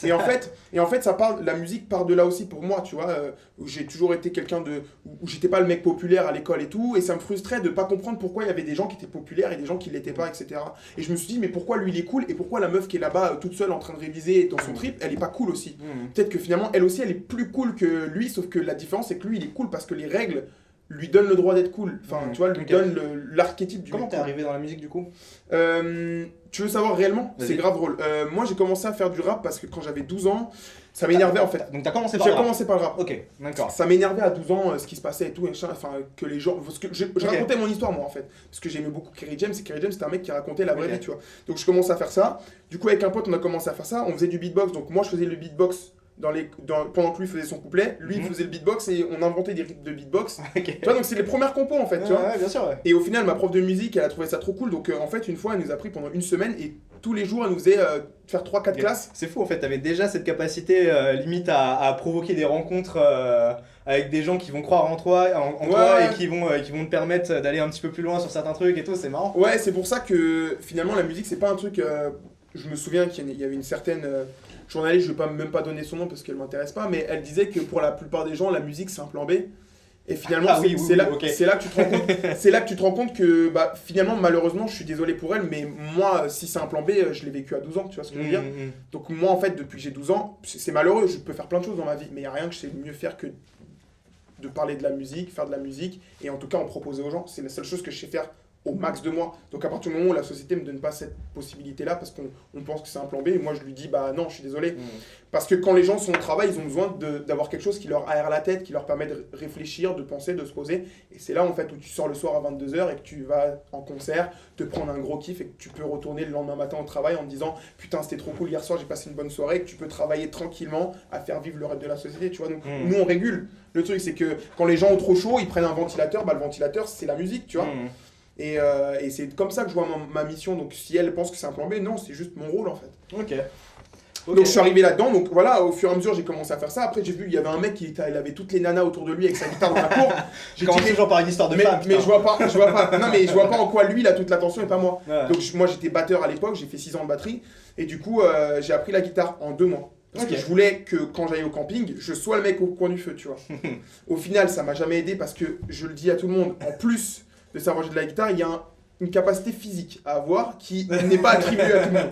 [SPEAKER 2] Et en fait ça parle, la musique part de là aussi pour moi, tu vois. Où j'ai toujours été quelqu'un où j'étais pas le mec populaire à l'école et tout. Et ça me frustrait de pas comprendre pourquoi il y avait des gens qui étaient populaires et des gens qui l'étaient pas, etc. Et je me suis dit mais pourquoi lui il est cool et pourquoi la meuf qui est là-bas toute seule en train de réviser dans son trip, elle est pas cool aussi. Peut-être que finalement elle aussi elle est plus cool que lui, sauf que la différence c'est que lui il est cool parce que les règles lui donnent le droit d'être cool. Enfin, tu vois, lui donne l'archétype du
[SPEAKER 1] Comment
[SPEAKER 2] mec
[SPEAKER 1] t'es
[SPEAKER 2] cool.
[SPEAKER 1] arrivé dans la musique du coup?
[SPEAKER 2] Tu veux savoir réellement?
[SPEAKER 1] Vas-y.
[SPEAKER 2] C'est grave drôle. Moi j'ai commencé à faire du rap parce que quand j'avais 12 ans, ça m'énervait en fait.
[SPEAKER 1] Donc t'as commencé par
[SPEAKER 2] J'ai
[SPEAKER 1] le rap.
[SPEAKER 2] commencé par le rap.
[SPEAKER 1] Ok, d'accord.
[SPEAKER 2] Ça m'énervait à 12 ans ce qui se passait et tout, machin, enfin que les gens. Parce que je racontais mon histoire moi en fait. Parce que j'aimais beaucoup Kerry James et Kerry James c'était un mec qui racontait la vraie vie, tu vois. Donc je commençais à faire ça. Du coup avec un pote on a commencé à faire ça. On faisait du beatbox, donc moi je faisais le beatbox. Pendant que lui faisait son couplet, lui il faisait le beatbox et on inventait des rythmes de beatbox.
[SPEAKER 1] Ok.
[SPEAKER 2] Tu vois, donc c'est les premières compos en fait, tu vois.
[SPEAKER 1] Ouais, bien sûr, ouais.
[SPEAKER 2] Et au final, ma prof de musique, elle a trouvé ça trop cool. Donc en fait, une fois, elle nous a pris pendant une semaine et tous les jours, elle nous faisait faire 3-4 classes.
[SPEAKER 1] C'est fou en fait, t'avais déjà cette capacité limite à provoquer des rencontres avec des gens qui vont croire en toi, toi et qui vont te permettre d'aller un petit peu plus loin sur certains trucs et tout, c'est marrant.
[SPEAKER 2] Ouais, c'est pour ça que finalement, la musique, c'est pas un truc. Je me souviens qu'il y avait une certaine journaliste, je vais même pas donner son nom parce qu'elle m'intéresse pas, mais elle disait que pour la plupart des gens, la musique, c'est un plan B. Et finalement, c'est là que tu te rends compte. C'est là que tu te rends compte que bah, finalement, malheureusement, je suis désolé pour elle, mais moi, si c'est un plan B, je l'ai vécu à 12 ans, tu vois ce que je veux dire. Donc moi, en fait, depuis que j'ai 12 ans, c'est malheureux, je peux faire plein de choses dans ma vie, mais il n'y a rien que je sais mieux faire que de parler de la musique, faire de la musique, et en tout cas en proposer aux gens. C'est la seule chose que je sais faire au max de moi. Donc à partir du moment où la société me donne pas cette possibilité-là, parce qu'on pense que c'est un plan B, moi je lui dis bah non, je suis désolé. Parce que quand les gens sont au travail, ils ont besoin d'avoir quelque chose qui leur aère la tête, qui leur permet de réfléchir, de penser, de se poser. Et c'est là en fait où tu sors le soir à 22h et que tu vas en concert, te prendre un gros kiff et que tu peux retourner le lendemain matin au travail en te disant putain c'était trop cool hier soir, j'ai passé une bonne soirée, que tu peux travailler tranquillement à faire vivre le reste de la société, tu vois. Donc nous on régule. Le truc c'est que quand les gens ont trop chaud, ils prennent un ventilateur, bah le ventilateur c'est la musique, tu vois. Et c'est comme ça que je vois ma mission. Donc si elle pense que c'est un plan B, non, c'est juste mon rôle en fait.
[SPEAKER 1] Ok.
[SPEAKER 2] Donc je suis arrivé là-dedans, donc voilà, au fur et à mesure j'ai commencé à faire ça. Après j'ai vu, il y avait un mec il avait toutes les nanas autour de lui avec sa guitare dans la cour.
[SPEAKER 1] J'ai commencé toujours par une histoire de femme.
[SPEAKER 2] Mais je vois pas, non mais je vois pas en quoi lui il a toute l'attention et pas moi. Ouais. Donc moi j'étais batteur à l'époque, j'ai fait 6 ans de batterie. Et du coup j'ai appris la guitare en 2 mois. Parce que je voulais que quand j'aille au camping, je sois le mec au coin du feu, tu vois. Au final ça m'a jamais aidé parce que je le dis à tout le monde, en plus de savoir jouer de la guitare, il y a une capacité physique à avoir qui n'est pas attribuée à tout le monde.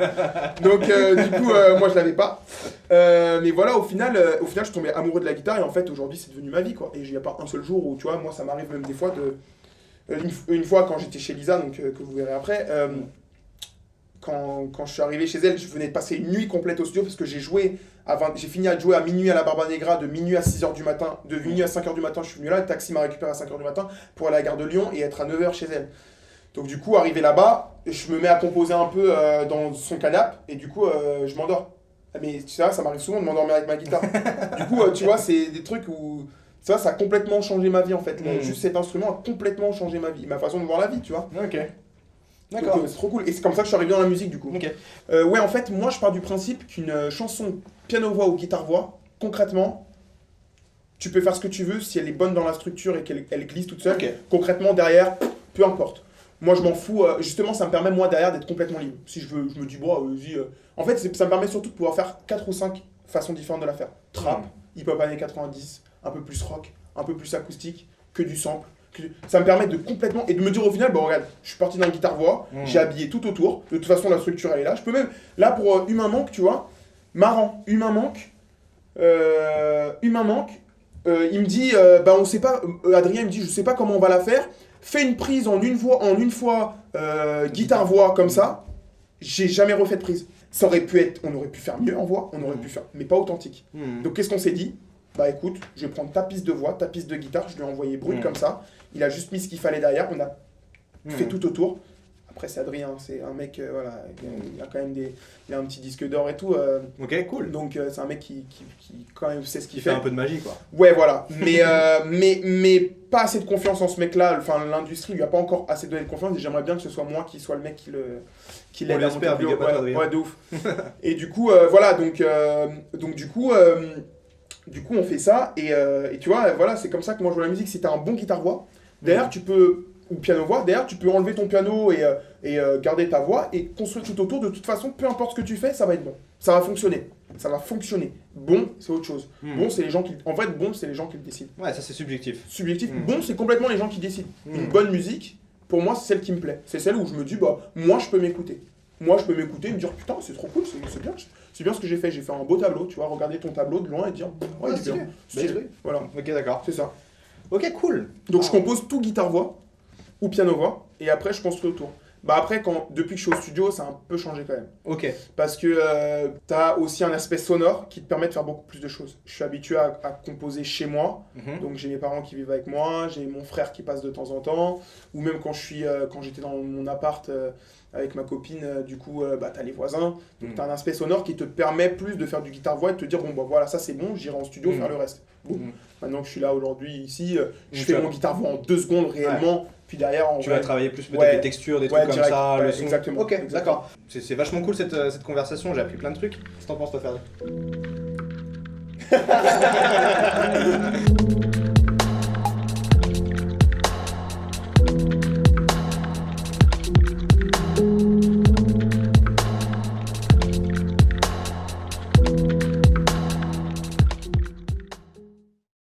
[SPEAKER 2] Donc du coup, moi je l'avais pas. Mais voilà, au final, je suis tombé amoureux de la guitare et en fait aujourd'hui c'est devenu ma vie quoi. Et il n'y a pas un seul jour où tu vois, moi ça m'arrive même des fois de... une fois quand j'étais chez Lisa, donc que vous verrez après, quand je suis arrivé chez elle, je venais de passer une nuit complète au studio parce que j'ai fini à jouer à minuit à la Barba Negra, de minuit à 6h du matin, de minuit à 5h du matin, je suis venu là, le taxi m'a récupéré à 5h du matin pour aller à la gare de Lyon et être à 9h chez elle. Donc du coup, arrivé là-bas, je me mets à composer un peu dans son canapé et du coup, je m'endors. Mais tu sais, ça m'arrive souvent de m'endormir avec ma guitare. Du coup, tu vois, c'est des trucs où... Ça a complètement changé ma vie en fait. Juste cet instrument a complètement changé ma vie, ma façon de voir la vie, tu vois.
[SPEAKER 1] Ok. D'accord.
[SPEAKER 2] C'est trop cool. Et c'est comme ça que je suis arrivé dans la musique du coup.
[SPEAKER 1] Ok.
[SPEAKER 2] Ouais, en fait, moi je pars du principe qu'une chanson piano-voix ou guitare-voix, concrètement, tu peux faire ce que tu veux si elle est bonne dans la structure et qu'elle glisse toute seule.
[SPEAKER 1] Okay.
[SPEAKER 2] Concrètement, derrière, peu importe. Moi je m'en fous. Justement, ça me permet moi derrière d'être complètement libre. Si je veux, je me dis, bon, vas-y. En fait, ça me permet surtout de pouvoir faire 4 ou 5 façons différentes de la faire. Trap, hip-hop années 90, un peu plus rock, un peu plus acoustique, que du sample. Ça me permet de complètement... Et de me dire au final, bon regarde, je suis parti d'un guitare-voix, j'ai habillé tout autour, de toute façon la structure elle est là, je peux même... Là pour Humain Manque, tu vois, marrant, Humain Manque, il me dit, bah on sait pas, Adrien il me dit, je sais pas comment on va la faire, fais une prise en une fois, guitare-voix comme ça, j'ai jamais refait de prise. Ça aurait pu être, on aurait pu faire mieux en voix, on aurait pu faire, mais pas authentique. Donc qu'est-ce qu'on s'est dit ? Bah écoute, je vais prendre ta piste de voix, ta piste de guitare, je lui ai envoyé brut comme ça. Il a juste mis ce qu'il fallait derrière, on a fait tout autour. Après c'est Adrien, c'est un mec, voilà, il a quand même il a un petit disque d'or et tout.
[SPEAKER 1] Ok, cool.
[SPEAKER 2] Donc c'est un mec qui quand même sait ce qu'il
[SPEAKER 1] fait.
[SPEAKER 2] fait.
[SPEAKER 1] Un peu de magie quoi.
[SPEAKER 2] Ouais voilà, mais pas assez de confiance en ce mec-là, enfin l'industrie lui a pas encore assez donné de confiance et j'aimerais bien que ce soit moi qui soit le mec qui l'aide à monter plus haut. Ouais, de ouf. Et du coup, voilà, donc du coup, on fait ça, et tu vois, voilà, c'est comme ça que moi je joue la musique. Si t'as un bon guitare-voix, derrière tu peux, ou piano-voix, derrière tu peux enlever ton piano et garder ta voix et construire tout autour. De toute façon, peu importe ce que tu fais, ça va être bon. Ça va fonctionner. Ça va fonctionner. Bon, c'est autre chose. Bon, c'est les gens qui... En fait, bon, c'est les gens qui le décident.
[SPEAKER 1] Ouais, ça c'est subjectif.
[SPEAKER 2] Subjectif. Bon, c'est complètement les gens qui décident. Une bonne musique, pour moi, c'est celle qui me plaît. C'est celle où je me dis, bah, moi, je peux m'écouter. Moi, je peux m'écouter et me dire, putain, c'est trop cool, c'est bien. C'est bien ce que j'ai fait. J'ai fait un beau tableau, tu vois, regarder ton tableau de loin et dire, ouais, c'est bien. Stylé. Voilà.
[SPEAKER 1] Ok, d'accord.
[SPEAKER 2] C'est ça.
[SPEAKER 1] Ok, cool.
[SPEAKER 2] Donc, je compose tout guitare-voix ou piano-voix et après, je construis autour. Bah après, depuis que je suis au studio, ça a un peu changé quand même.
[SPEAKER 1] Ok.
[SPEAKER 2] Parce que t'as aussi un aspect sonore qui te permet de faire beaucoup plus de choses. Je suis habitué à composer chez moi, donc j'ai mes parents qui vivent avec moi, j'ai mon frère qui passe de temps en temps, ou même quand j'étais dans mon appart avec ma copine, du coup, bah t'as les voisins. Donc t'as un aspect sonore qui te permet plus de faire du guitare-voix et de te dire, bon bah voilà, ça c'est bon, j'irai en studio faire le reste. Bon. Maintenant que je suis là aujourd'hui, ici, je fais mon guitare-voix en 2 secondes réellement. Puis derrière,
[SPEAKER 1] tu vas travailler plus peut-être des textures, des trucs comme ça, le son.
[SPEAKER 2] Exactement.
[SPEAKER 1] Ok, d'accord. C'est vachement cool cette conversation, j'ai appris plein de trucs. Qu'est-ce que t'en penses toi, Ferdi?